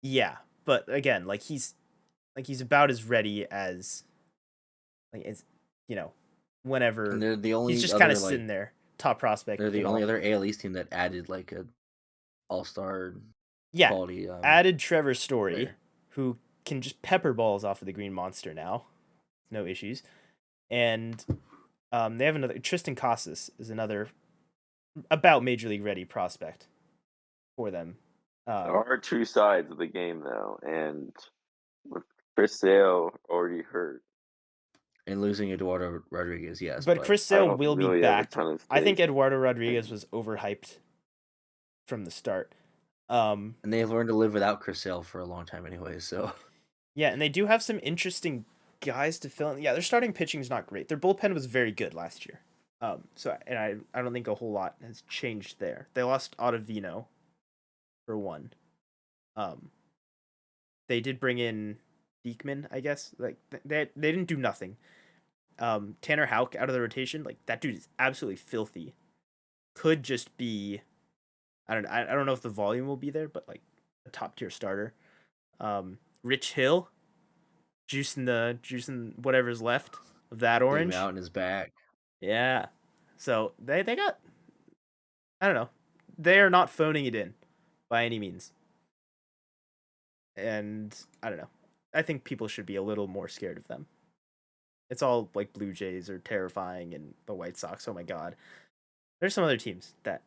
Yeah, but again, like he's about as ready as whenever. And they're the only he's just other, kind of like, sitting there, top prospect. They're the only other AL East team that added like a all-star quality. Added Trevor Story, player. who can just pepper balls off of the Green Monster now, no issues, and they have another Tristan Casas is another about major league ready prospect for them. There are two sides of the game though, and with Chris Sale already hurt. And losing Eduardo Rodriguez, yes. But Chris Sale will be back. I I think Eduardo Rodriguez was overhyped from the start. And they've learned to live without Chris Sale for a long time anyway, so. Yeah, and they do have some interesting guys to fill in. Yeah, their starting pitching is not great. Their bullpen was very good last year. I don't think a whole lot has changed there. They lost Ottavino for one. They did bring in Beekman, I guess. Like they didn't do nothing. Tanner Houck out of the rotation, like that dude is absolutely filthy. Could just be, I don't know if the volume will be there, but like a top tier starter. Rich Hill, juicing whatever's left of that orange. Big Mountain is back. Yeah, so they got, I don't know, they are not phoning it in by any means. And I don't know, I think people should be a little more scared of them. It's all like Blue Jays are terrifying and the White Sox. Oh my God. There's some other teams that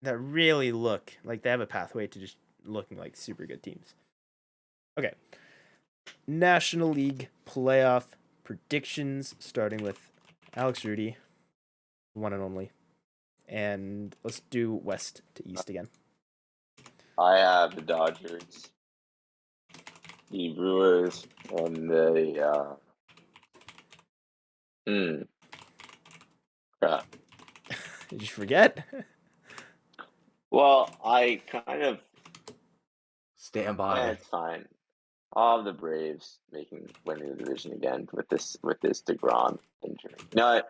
really look like they have a pathway to just looking like super good teams. Okay. National League playoff predictions, starting with Alex Roude, one and only. And let's do West to East again. I have the Dodgers, the Brewers, and the crap. Did you forget? Well, I kind of stand by. It's fine. I'll have the Braves winning the division again with this Degrom injury. No,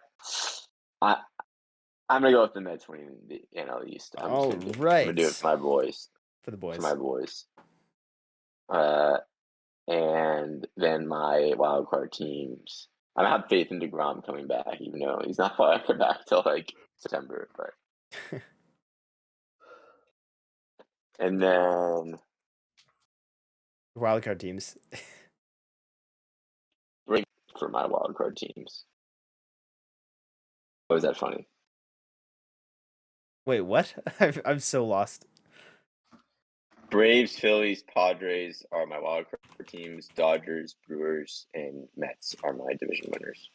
I'm gonna go with the Mets winning the NL East. I'm All gonna right. do it for my boys. For the boys. For my boys. And then my wild card teams. I have faith in Degrom coming back, even though he's not coming back till like September. But and then wild card teams. For my wild card teams. Was that funny? Wait, what? I'm so lost. Braves, Phillies, Padres are my wild card teams. Dodgers, Brewers, and Mets are my division winners.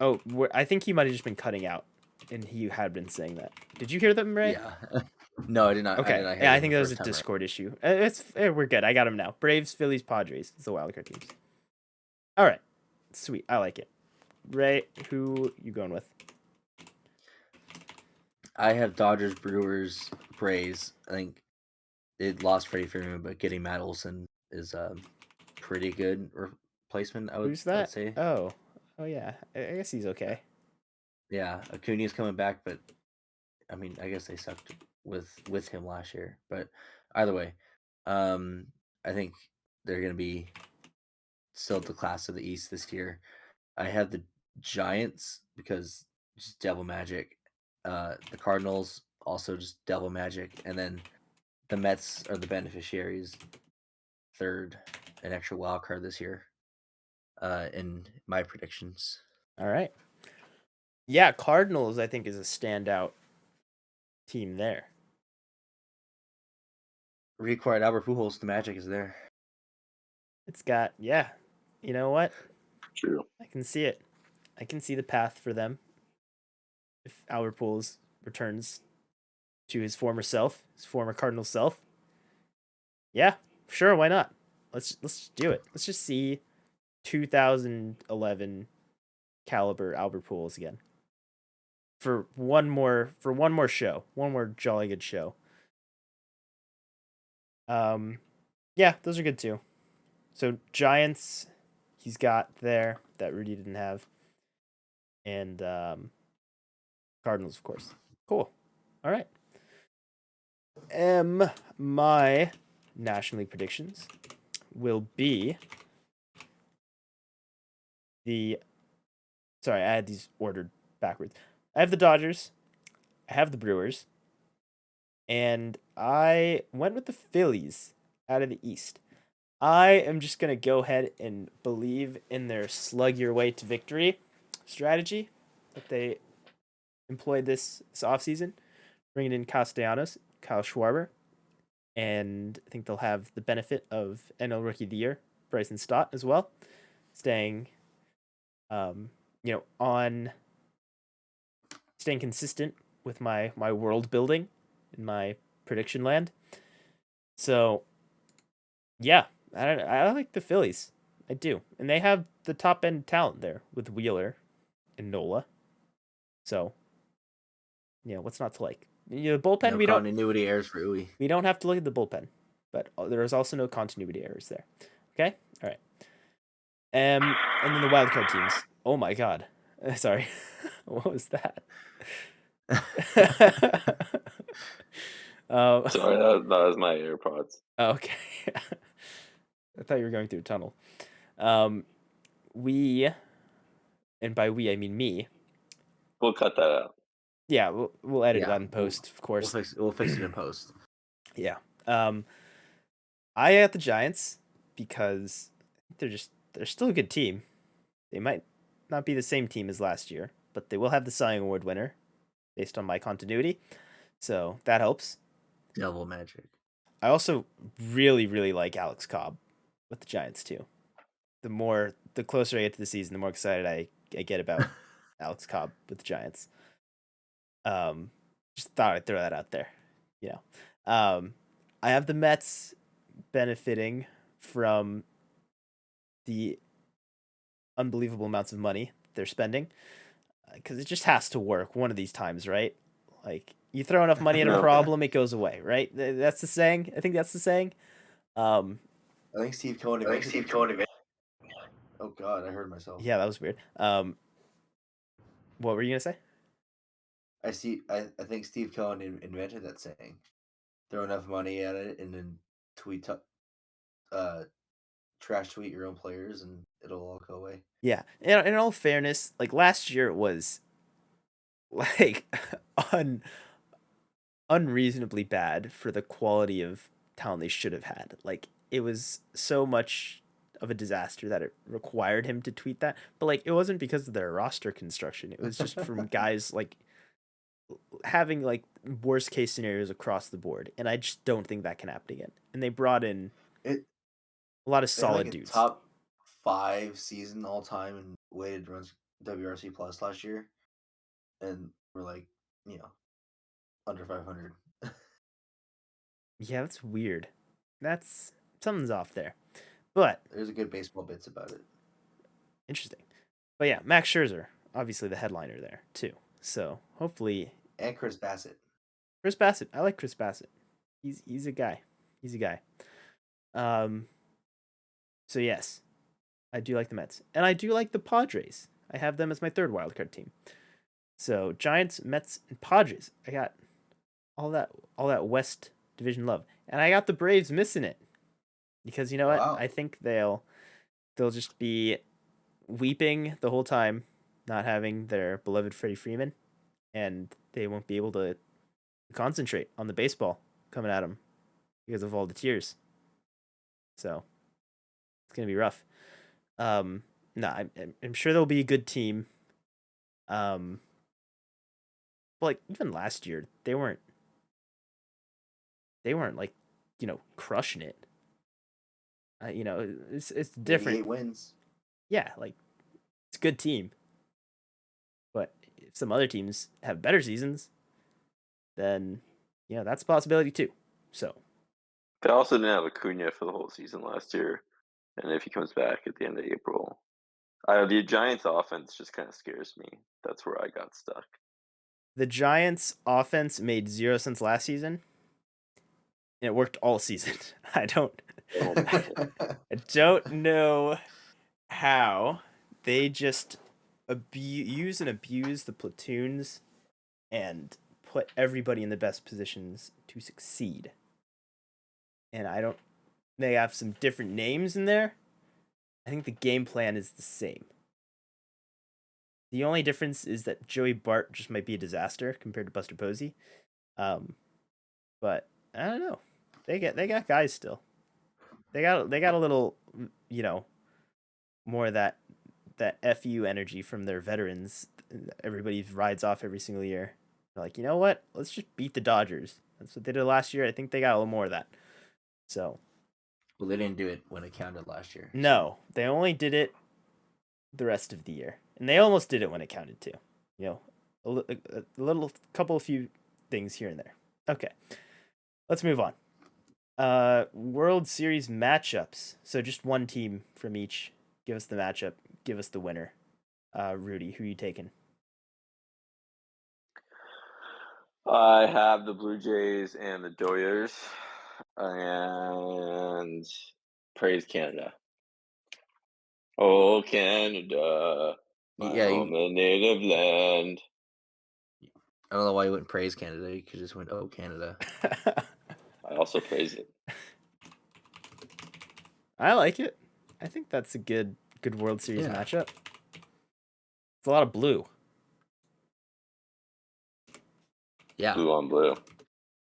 Oh, I think he might have just been cutting out, and he had been saying that. Did you hear them, Ray? Yeah. No, I did not. Okay. I did not hear I think that was a Discord right. issue. We're good. I got him now. Braves, Phillies, Padres. It's the wild card teams. All right. Sweet. I like it. Ray, who you going with? I have Dodgers, Brewers, Braves. I think it lost Freddie Freeman, but getting Matt Olson is a pretty good replacement. Who's that? I would say. Oh yeah. I guess he's okay. Yeah, Acuna's coming back, but I mean, I guess they sucked with him last year. But either way, I think they're gonna be still the class of the East this year. I have the Giants because just devil magic. The Cardinals also just devil magic, and then the Mets are the beneficiaries. Third, an extra wild card this year. In my predictions. All right. Yeah, Cardinals I think is a standout team there. Required Albert Pujols, the magic is there. It's got you know what? True. I can see it. I can see the path for them. If Albert Pujols returns to his former self, his former Cardinal self. Yeah, sure, why not? Let's do it. Let's just see 2011 caliber Albert Pujols again. For one more show, one more jolly good show. Yeah, those are good too. So Giants, he's got there that Roude didn't have, and Cardinals, of course. Cool. All right. My National League predictions will be Sorry, I had these ordered backwards. I have the Dodgers. I have the Brewers. And I went with the Phillies out of the East. I am just going to go ahead and believe in their slug your way to victory strategy that they employed this offseason, bringing in Castellanos, Kyle Schwarber, and I think they'll have the benefit of NL Rookie of the Year, Bryson Stott as well, staying, staying consistent with my world building in my prediction land. So, yeah, I like the Phillies. I do. And they have the top end talent there with Wheeler and Nola. So, what's not to like? The bullpen, No continuity errors for Uwe. We don't have to look at the bullpen, but there is also no continuity errors there. Okay? All right. And then the wildcard teams. Oh my god. Sorry. What was that? Sorry, that was my AirPods. Okay. I thought you were going through a tunnel. And by we I mean me. We'll cut that out. Yeah, we'll edit that in post, of course. We'll fix it in post. Yeah. I got the Giants because they're still a good team. They might not be the same team as last year, but they will have the Cyong Award winner based on my continuity. So that helps. Devil magic. I also really, really like Alex Cobb with the Giants too. The closer I get to the season, the more excited I get about Alex Cobb with the Giants. Just thought I'd throw that out there. I have the Mets benefiting from the unbelievable amounts of money they're spending because it just has to work one of these times, right? Like you throw enough money at a problem, it goes away, right? That's the saying. I think that's the saying. I think Steve Cohen. Oh God, I heard myself. Yeah, that was weird. What were you gonna say? I think Steve Cohen invented that saying. Throw enough money at it and then trash tweet your own players and it'll all go away. Yeah, in all fairness, like last year it was like unreasonably bad for the quality of talent they should have had. Like it was so much of a disaster that it required him to tweet that. But like it wasn't because of their roster construction. It was just from guys like having like worst case scenarios across the board. And I just don't think that can happen again. And they brought in a lot of solid dudes. Top 5 season all time in weighted runs WRC plus last year. And we're like, under 500. Yeah, that's weird. Something's off there. But there's a good baseball bits about it. Interesting. But yeah, Max Scherzer, obviously the headliner there too. So hopefully. And Chris Bassett. I like Chris Bassett. He's a guy. So yes, I do like the Mets, and I do like the Padres. I have them as my third wildcard team. So Giants, Mets, and Padres. I got all that West Division love, and I got the Braves missing it because you know what? Wow. I think they'll just be weeping the whole time, not having their beloved Freddie Freeman, and they won't be able to concentrate on the baseball coming at them because of all the tears. So it's gonna be rough. I'm sure they'll be a good team. But like even last year, they weren't like crushing it. It's different. 88 wins. Yeah, like it's a good team. But if some other teams have better seasons, then that's a possibility too. So They also didn't have Acuna for the whole season last year, and if he comes back at the end of April, the Giants' offense just kind of scares me. That's where I got stuck. the Giants' offense made 0 sense last season, and it worked all season. I don't know how they just use and abuse the platoons and put everybody in the best positions to succeed. And they have some different names in there. I think the game plan is the same. The only difference is that Joey Bart just might be a disaster compared to Buster Posey. But I don't know. They got guys still. They got a little, more of that FU energy from their veterans. Everybody rides off every single year. They're like, you know what? Let's just beat the Dodgers. That's what they did last year. I think they got a little more of that. So. Well, they didn't do it when it counted last year. No, they only did it the rest of the year, and they almost did it when it counted too. A few things here and there. Okay, let's move on. World Series matchups. So just one team from each. Give us the matchup. Give us the winner. Rudy, who are you taking? I have the Blue Jays and the Dodgers, and praise Canada. Oh, Canada, my home and native land. I don't know why you wouldn't praise Canada. You could just went, oh, Canada. I also praise it. I like it. I think that's a good World Series matchup. It's a lot of blue. Yeah. Blue on blue.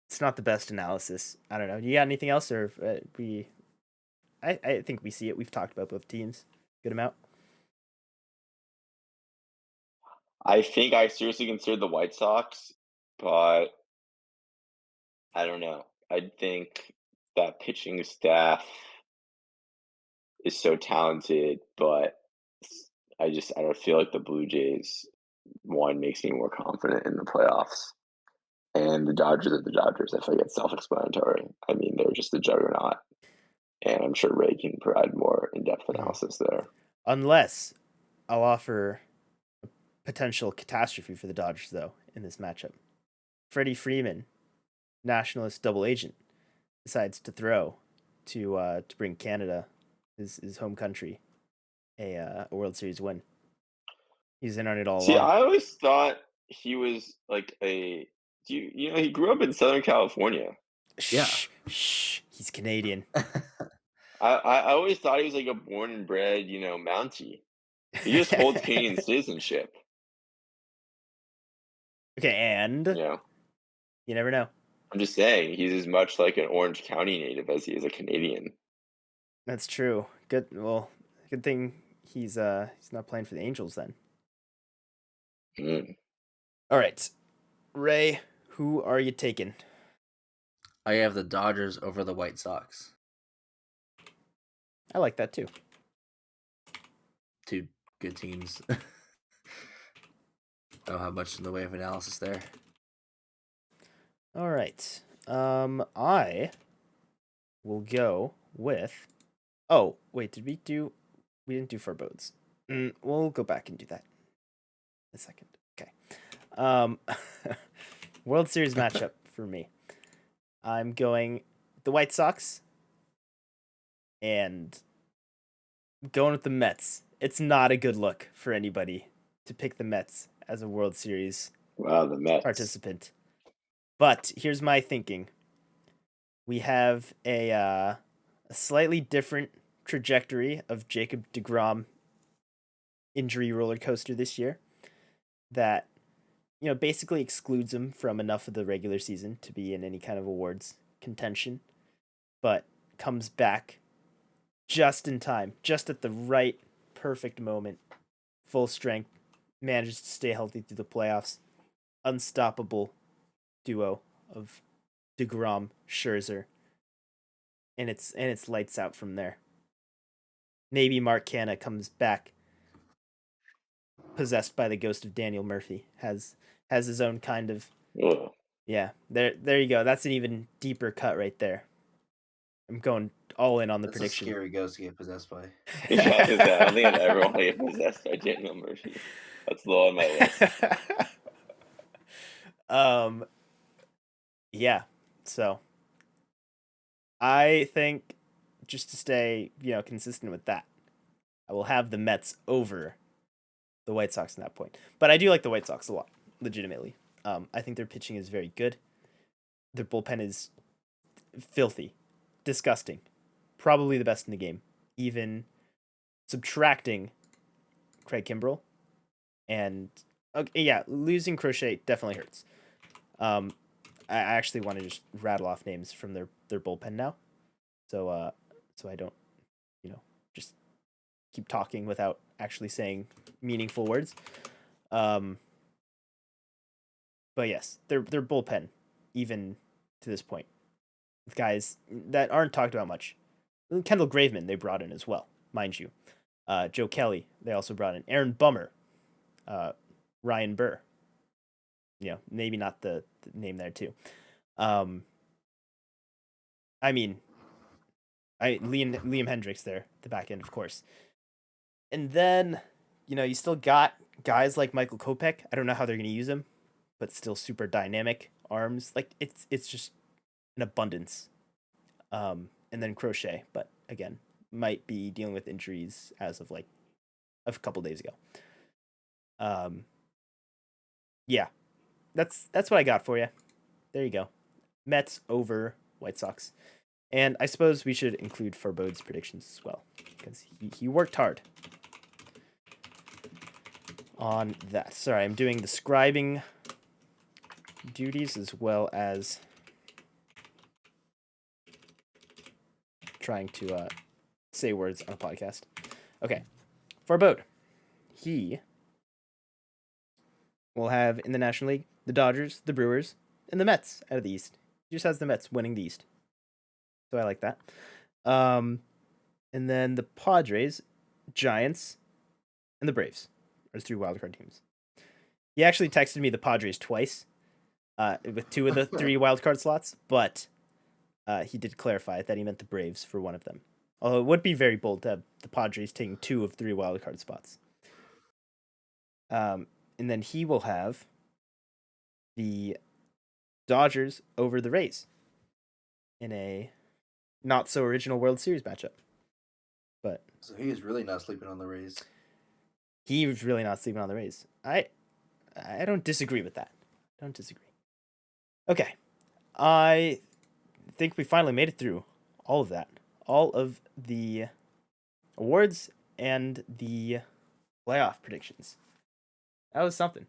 It's not the best analysis. I don't know. You got anything else, or I think we see it. We've talked about both teams good amount. I think I seriously considered the White Sox, but I don't know. I think that pitching staff is so talented, but I don't feel like the Blue Jays one makes me more confident in the playoffs. And the Dodgers are the Dodgers. I feel like it's self-explanatory. I mean, they're just a juggernaut. And I'm sure Ray can provide more in-depth analysis there. Unless I'll offer a potential catastrophe for the Dodgers, though, in this matchup. Freddie Freeman, nationalist double agent, decides to throw to bring Canada, his home country, a World Series win. He's in on it all along. I always thought he was like he grew up in Southern California. Shh. He's Canadian. I always thought he was like a born and bred, Mountie. He just holds Canadian citizenship. Okay, and you never know. I'm just saying, he's as much like an Orange County native as he is a Canadian. That's true. Good. Well, good thing he's not playing for the Angels then. All right, Ray, who are you taking? I have the Dodgers over the White Sox. I like that too. Two good teams. I don't have much in the way of analysis there. All right. I will go with. Oh wait, did we do? We didn't do forebodings. We'll go back and do that in a second. Okay. World Series matchup for me. I'm going the White Sox and going with the Mets. It's not a good look for anybody to pick the Mets as a World Series the Mets participant. But here's my thinking. We have a slightly different trajectory of Jacob Degrom injury roller coaster this year that basically excludes him from enough of the regular season to be in any kind of awards contention, but comes back just in time, just at the right perfect moment, full strength, manages to stay healthy through the playoffs. Unstoppable duo of Degrom, Scherzer, and it's lights out from there. Maybe Mark Canha comes back possessed by the ghost of Daniel Murphy, has his own kind of Yeah, there you go. That's an even deeper cut right there. I'm going all in on the That's a prediction. scary ghost to get possessed by. Yeah, I don't think I've ever want to get possessed by Daniel Murphy. That's low on my list. Yeah. So I think just to stay, consistent with that, I will have the Mets over the White Sox in that point. But I do like the White Sox a lot, legitimately. I think their pitching is very good. Their bullpen is filthy, disgusting, probably the best in the game, even subtracting Craig Kimbrell. And okay, yeah, losing Crochet definitely hurts. I actually want to just rattle off names from their bullpen now, so I don't, just keep talking without actually saying meaningful words. But yes, their bullpen, even to this point, with guys that aren't talked about much. Kendall Graveman they brought in as well, mind you. Joe Kelly they also brought in. Aaron Bummer, Ryan Burr. Maybe not the name there too. I mean, Liam Hendricks there, the back end, of course. And then, you still got guys like Michael Kopech. I don't know how they're going to use him, but still super dynamic arms. Like it's just an abundance. And then Crochet, but again, might be dealing with injuries as of like a couple days ago. Yeah, that's what I got for you. There you go. Mets over White Sox. And I suppose we should include Farbode's predictions as well, because he worked hard on that. Sorry, I'm doing the scribing duties as well as trying to say words on a podcast. Okay, Farbode. He will have in the National League the Dodgers, the Brewers, and the Mets out of the East. He just has the Mets winning the East. So I like that. And then the Padres, Giants, and the Braves are his 3 wildcard teams. He actually texted me the Padres twice, with 2 of the 3 wildcard slots, but he did clarify that he meant the Braves for one of them. Although it would be very bold to have the Padres taking 2 of 3 wildcard spots. And then he will have the Dodgers over the Rays in a not so original World Series matchup. But so he is really not sleeping on the Rays. He was really not sleeping on the Rays. I don't disagree with that. I don't disagree. Okay. I think we finally made it through all of that. All of the awards and the playoff predictions. That was something.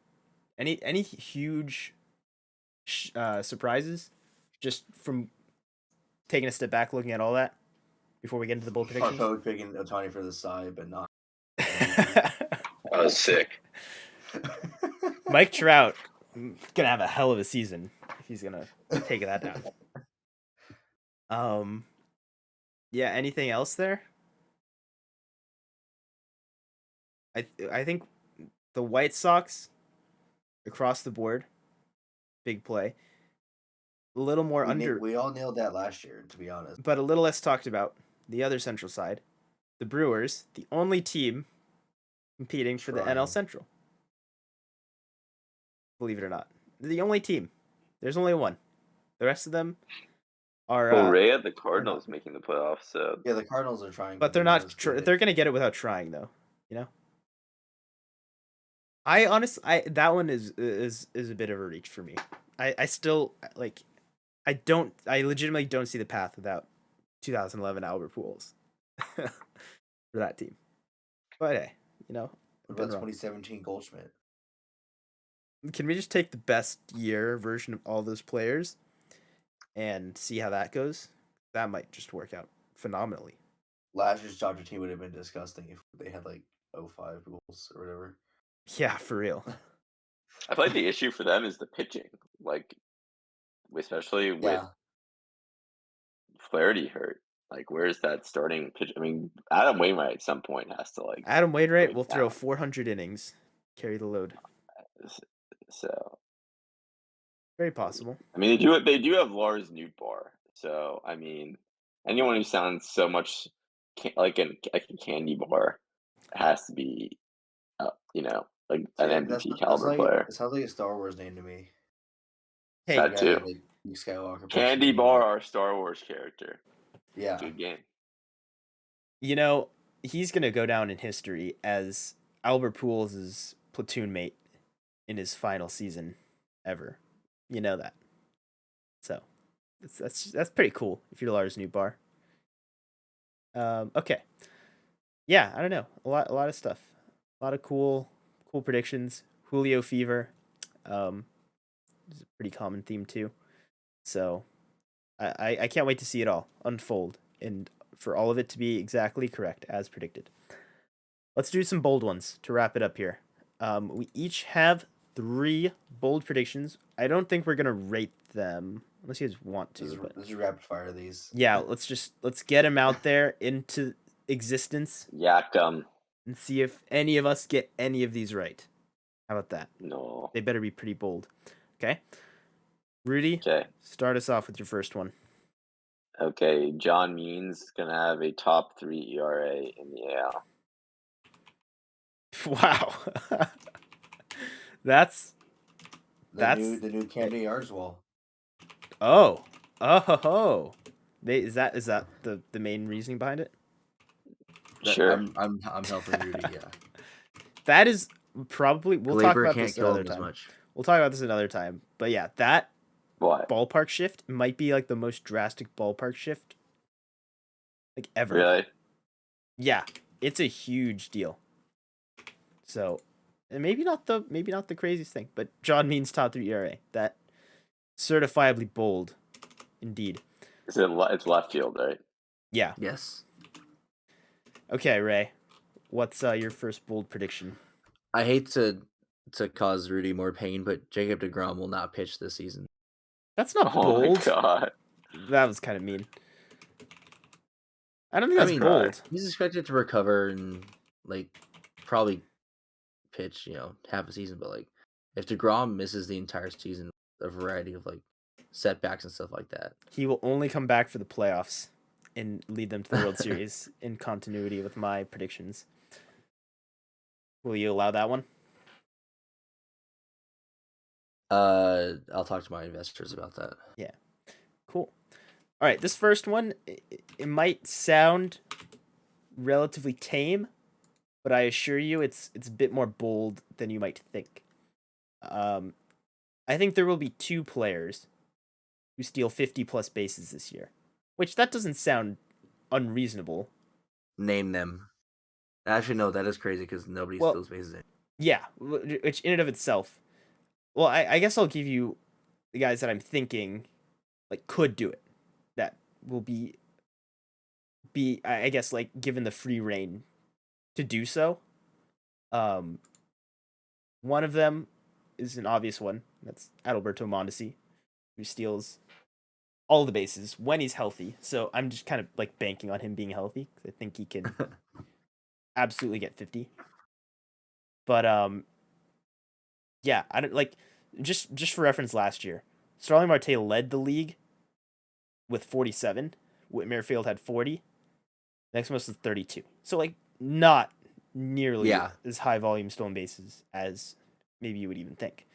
Any huge surprises just from taking a step back looking at all that before we get into the bold predictions? Probably picking Ohtani for the side, but not. That was sick. Mike Trout gonna have a hell of a season if he's gonna take that down. Yeah. Anything else there? I think the White Sox across the board, big play. A little more We all nailed that last year, to be honest. But a little less talked about. The other Central side, the Brewers, the only team competing for the NL Central. Believe it or not, the only team. There's only one. The rest of them are. Well, Ray had the Cardinals making the playoffs, so yeah, the Cardinals are trying, but they're not. They're gonna get it without trying, though. I honestly, that one is a bit of a reach for me. I still like. I legitimately don't see the path without 2011 Albert Pujols for that team. But hey, what about 2017 Goldschmidt? Can we just take the best year version of all those players and see how that goes? That might just work out phenomenally. Last year's Dodger team would have been disgusting if they had like 05 Pujols or whatever. Yeah, for real. I feel like the issue for them is the pitching, like especially with Flaherty hurt. Like, where's that starting pitch? I mean, Adam Wainwright at some point has to like. Adam Wainwright will throw 400 innings, carry the load. So Very possible. I mean, they do have Lars Nootbaar, so I mean, anyone who sounds so much like a candy bar has to be, like an MVP caliber player. It sounds like a Star Wars name to me. Hey, Some That guy too. named like Luke Skywalker. Candy bar, our Star Wars character. Yeah. Good game. he's gonna go down in history as Albert Pujols' platoon mate in his final season ever. You know that. So that's pretty cool if you're Lars Nootbaar. Okay. Yeah, I don't know. A lot of stuff. A lot of cool predictions. Julio fever. Is a pretty common theme too. So I can't wait to see it all unfold and for all of it to be exactly correct as predicted. Let's do some bold ones to wrap it up here. We each have 3 bold predictions. I don't think we're gonna rate them unless you guys want to. Let's just rapid fire these. Yeah, let's get them out there into existence Yak and see if any of us get any of these right. How about that? No. They better be pretty bold. Okay. Rudy, Okay. start us off with your first one. Okay. John Means gonna have a top 3 ERA in the AL. Wow. That's The new Camden Yards wall. oh. Is that the main reasoning behind it? Sure. I'm helping Rudy. Yeah. That is probably we'll talk about this another as time. much. We'll talk about this another time. But yeah, that What? ballpark shift might be like the most drastic ballpark shift like ever. Really? Yeah, it's a huge deal. So, and maybe not the craziest thing, but John Means top 3 ERA. That certifiably bold, indeed. It's left field, right? Yeah. Yes. Okay, Ray. What's your first bold prediction? I hate to cause Rudy more pain, but Jacob Degrom will not pitch this season. That's not Oh bold. my god. That was kind of mean. I don't think that's bold. He's expected to recover and probably pitch, half a season. But if DeGrom misses the entire season, a variety of setbacks and stuff like that, he will only come back for the playoffs and lead them to the World Series in continuity with my predictions. Will you allow that one? I'll talk to my investors about that. Yeah. Cool. All right, this first one, it might sound relatively tame, but I assure you it's a bit more bold than you might think. I think there will be 2 players who steal 50+ bases this year, which that doesn't sound unreasonable. Name them. Actually, no, that is crazy because nobody steals bases. Yeah, which in and of itself. Well, I guess I'll give you the guys that I'm thinking could do it. That will be I guess given the free reign to do so. One of them is an obvious one. That's Alberto Monteci, who steals all the bases when he's healthy. So I'm just kind of banking on him being healthy because I think he can absolutely get 50. But yeah, I don't just for reference last year, Starling Marte led the league with 47. Whit Merrifield had 40. Next most is 32. So not nearly as high volume stolen bases as maybe you would even think.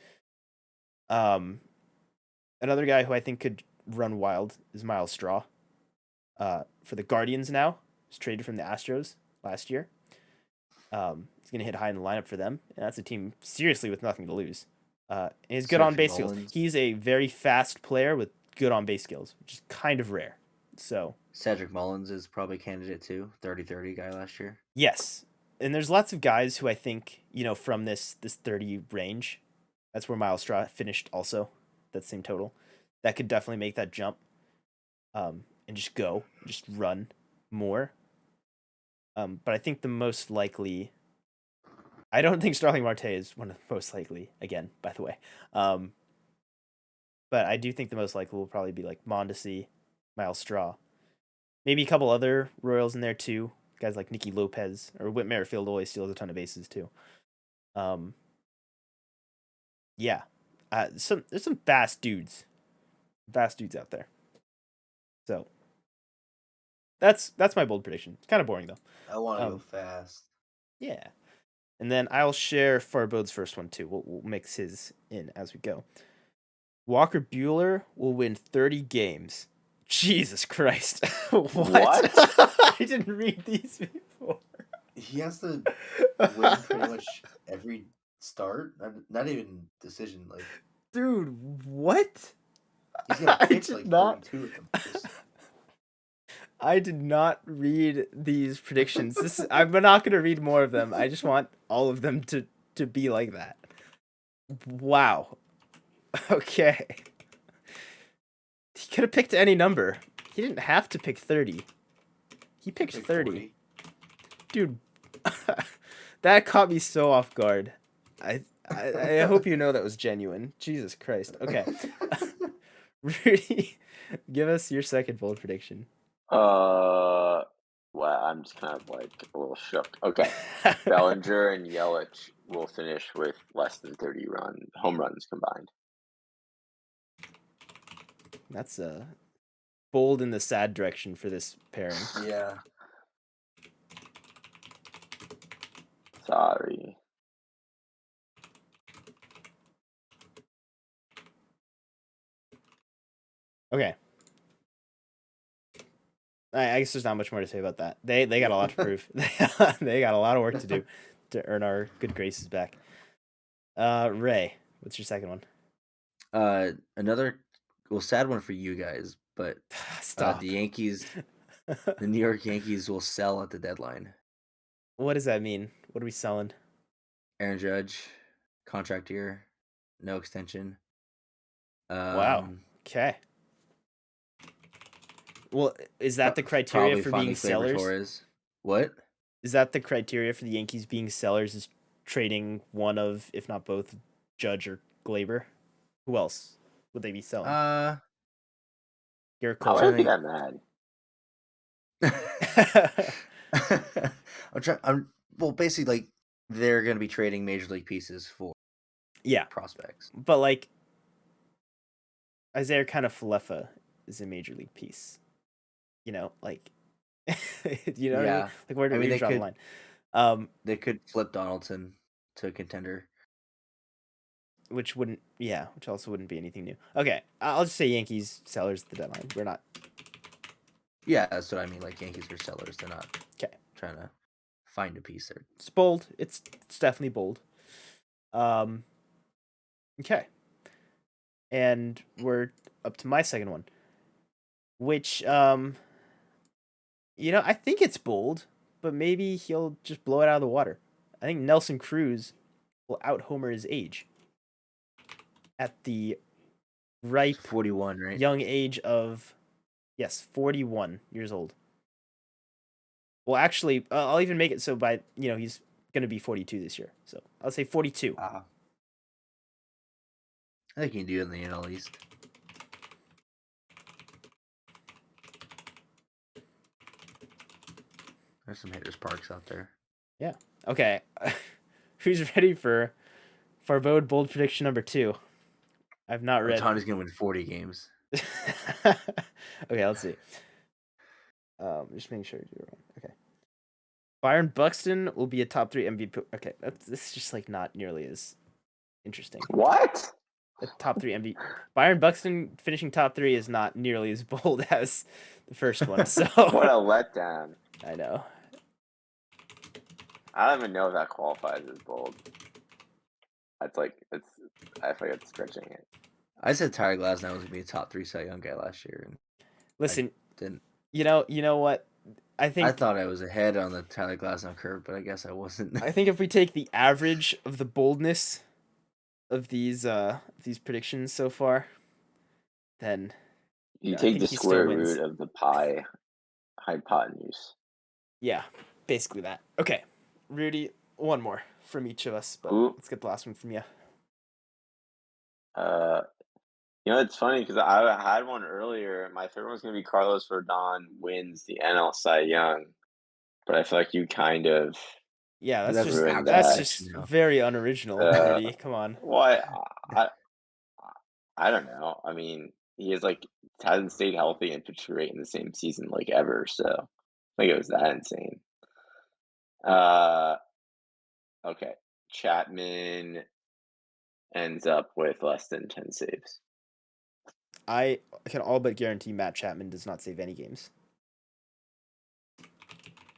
Another guy who I think could run wild is Miles Straw. For the Guardians now, he's traded from the Astros last year. He's gonna hit high in the lineup for them, and that's a team seriously with nothing to lose. And he's good on base skills. He's a very fast player with good on base skills, which is kind of rare. So Cedric Mullins is probably a candidate too. 30-30 guy last year. Yes. And there's lots of guys who I think, from this 30 range, that's where Miles Straw finished also, that same total, that could definitely make that jump and just run more. But I think the most likely, I don't think Starling Marte is one of the most likely, again, by the way. But I do think the most likely will probably be Mondesi, Miles Straw. Maybe a couple other Royals in there too. Guys like Nicky Lopez or Whit Merrifield always steals a ton of bases too. Yeah. There's some fast dudes out there. So that's my bold prediction. It's kind of boring though. I want to go fast. Yeah. And then I'll share Farbode's first one too. We'll mix his in as we go. Walker Buehler will win 30 games. Jesus Christ. What? I didn't read these before. He has to win pretty much every start. Not even decision. Like, dude, what? He's gonna pitch like 32 of them. I did not read these predictions. I'm not gonna read more of them. I just want all of them to be like that. Wow. Okay. He could have picked any number. He didn't have to pick 30. He picked 30. 40. Dude, that caught me so off guard. I hope you know that was genuine. Jesus Christ. Okay. Rudy, give us your second bold prediction. Well, I'm just kind of like a little shook. Okay. Bellinger and Yelich will finish with less than 30 home runs combined. That's bold in the sad direction for this pairing. Yeah. Sorry. Okay. I guess there's not much more to say about that. They got a lot to prove. They got a lot of work to do to earn our good graces back. Ray, what's your second one? Another sad one for you guys, but the Yankees, the New York Yankees will sell at the deadline. What does that mean? What are we selling? Aaron Judge, contract year, no extension. Wow. Okay. Well, is that the criteria for being sellers? Torres. What? Is that the criteria for the Yankees being sellers? Is trading one of, if not both, Judge or Glaber? Who else would they be selling? Garrett Cole. I don't think I'm mad. Well, basically, like, they're going to be trading major league pieces for prospects. But like Isaiah Falefa is a major league piece. You know, like you know what I mean? Like where do we draw the line? They could flip Donaldson to a contender. Which also wouldn't be anything new. Okay, I'll just say Yankees sellers at the deadline. We're not. Yeah, that's what I mean. Like Yankees are sellers. They're not trying to find a piece there. It's bold. It's definitely bold. Okay. And we're up to my second one, which I think it's bold, but maybe he'll just blow it out of the water. I think Nelson Cruz will out-homer his age at the ripe 41, right? Young age of 41 years old. Well, actually, I'll even make it so by he's going to be 42 this year. So I'll say 42. I think he can do it in the NL East. There's some hitters parks out there. Yeah. Okay. Who's ready for Farbode bold prediction number 2? I've not read. Ohtani's gonna win 40 games. Okay, let's see. Just making sure you're wrong. Okay. Byron Buxton will be a top 3 MVP. Okay, this is just like not nearly as interesting. What? A top 3 MVP. Byron Buxton finishing top 3 is not nearly as bold as the first one. So what a letdown. I know. I don't even know if that qualifies as bold. I feel like it's stretching it. I said Tyler Glasnow was gonna be a top 3 Cy Young guy last year, and listen, didn't. You know what? I thought I was ahead on the Tyler Glasnow curve, but I guess I wasn't. I think if we take the average of the boldness of these predictions so far, then you take the square root of the pi hypotenuse. Yeah, basically that. Okay, Rudy, one more from each of us, but let's get the last one from you. It's funny because I had one earlier. My third one's going to be Carlos Rodon wins the NL Cy Young, but I feel like you kind of that's just very unoriginal. Rudy, come on. Well, I don't know. I mean, he has like hasn't stayed healthy and pitched great in the same season like ever. So I think it was that insane. Uh, okay. Chapman ends up with less than 10 saves. I can all but guarantee Matt Chapman does not save any games.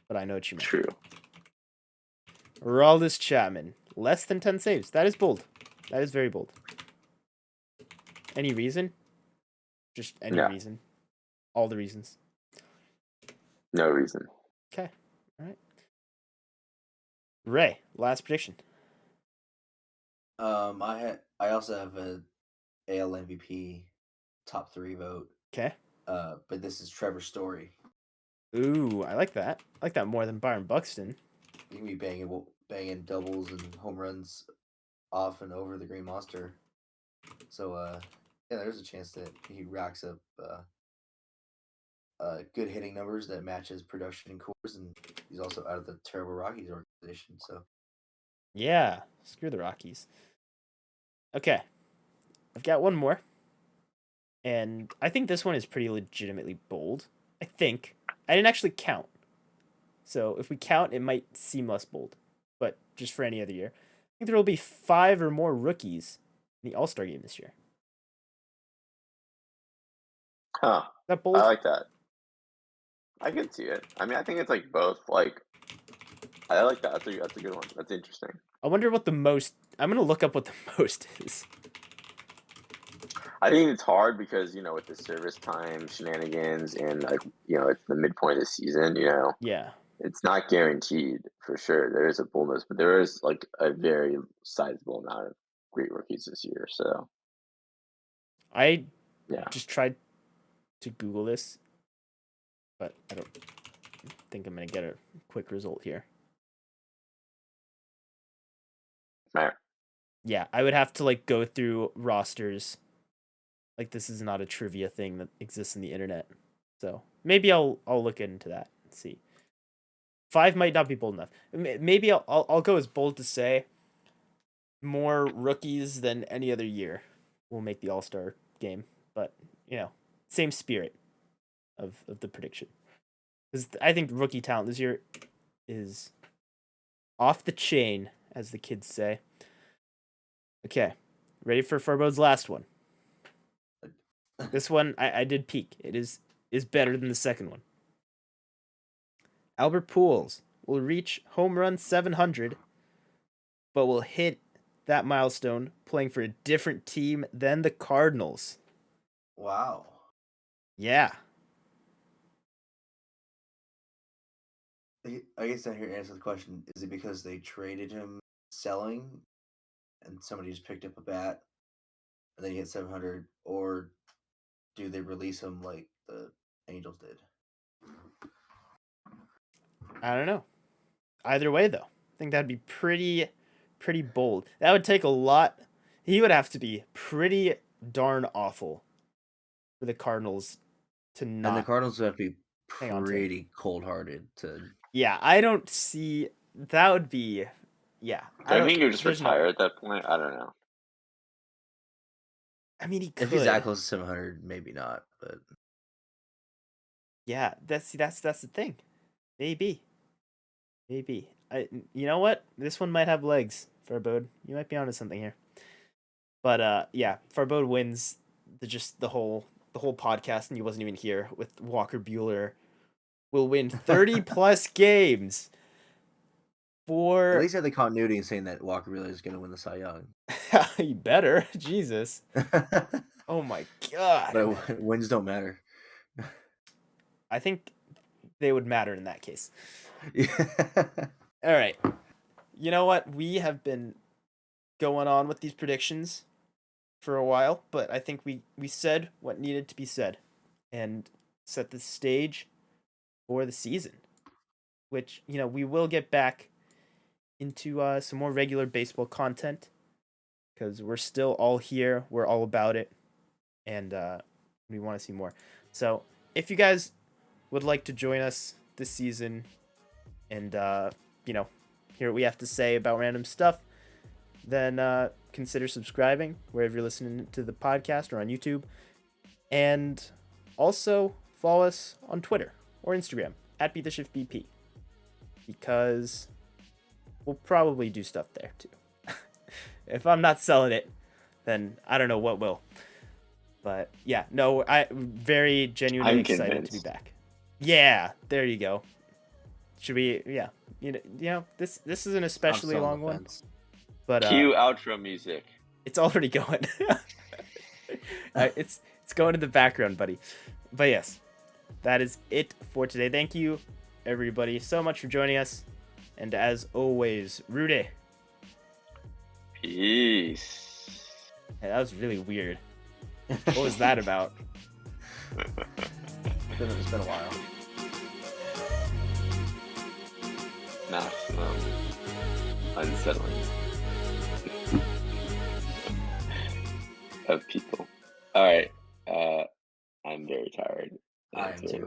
But I know what you meant. True. Aroldis Chapman, less than 10 saves. That is bold. That is very bold. Any reason? Just any No. reason. All the reasons. No reason. Okay. All right. Ray, last prediction. I also have a AL MVP top 3 vote. Okay. But this is Trevor Story. Ooh, I like that. I like that more than Byron Buxton. You can be banging doubles and home runs off and over the Green Monster. So yeah, there's a chance that he racks up good hitting numbers that matches production in cores, and he's also out of the terrible Rockies organization. So Yeah, screw the Rockies. Okay, I've got one more, and I think this one is pretty legitimately bold. I think I didn't actually count, so if we count, it might seem less bold. But just for any other year, I think there will be 5 or more rookies in the All-Star game this year. Huh. Is that bold? I like that. I can see it. I mean, I think it's like both. Like, I like that. That's a good one. That's interesting. I wonder what the most. I'm gonna look up what the most is. I think it's hard because with the service time shenanigans and like it's the midpoint of the season. Yeah. It's not guaranteed for sure. There is a boldness, but there is like a very sizable amount of great rookies this year. So I yeah, just tried to Google this, but I don't think I'm gonna get a quick result here. right. Yeah, I would have to like go through rosters. Like this is not a trivia thing that exists in the internet. So maybe I'll look into that and see. 5 might not be bold enough. Maybe I'll go as bold to say more rookies than any other year will make the All-Star game, but same spirit of the prediction. Because I think rookie talent this year is off the chain, as the kids say. Okay, ready for Furbode's last one. This one I did peek. It is better than the second one. Albert Pujols will reach home run 700, but will hit that milestone playing for a different team than the Cardinals. wow. Yeah. I guess I hear answer the question. Is it because they traded him selling and somebody just picked up a bat and then he hit 700, or do they release him like the Angels did? I don't know. Either way, though, I think that'd be pretty bold. That would take a lot. He would have to be pretty darn awful for the Cardinals to not. And the Cardinals would have to be hang on to pretty cold-hearted to. Yeah, I don't see. That would be. Yeah. I think you just there's retire at that point. I don't know. I mean, he could. If he's that close to 700, maybe not, but yeah, that's the thing. Maybe. You know what? This one might have legs, Farbode. You might be onto something here. But yeah, Farbode wins the whole podcast, and he wasn't even here with Walker Buehler. Will win 30 plus games. at least have the continuity in saying that Walker really is going to win the Cy Young. You better, Jesus. Oh my God. But wins don't matter. I think they would matter in that case. Yeah. All right. You know what? We have been going on with these predictions for a while, but I think we said what needed to be said and set the stage for the season, which, we will get back into some more regular baseball content because we're still all here. We're all about it, and we want to see more. So if you guys would like to join us this season and, hear what we have to say about random stuff, then consider subscribing wherever you're listening to the podcast or on YouTube. And also follow us on Twitter or Instagram at BeatTheShiftBP, because we'll probably do stuff there too. If I'm not selling it, then I don't know what will. But yeah, no, I'm very genuinely excited to be back. Yeah, there you go. Should we? Yeah, you know, this is an especially long one. But cue outro music. It's already going. It's going in the background, buddy. But yes, that is it for today. Thank you, everybody, so much for joining us. And as always, Roude. Peace. Hey, that was really weird. What was that about? It's been a while. Maximum unsettling of people. All right. I'm very tired. I am too.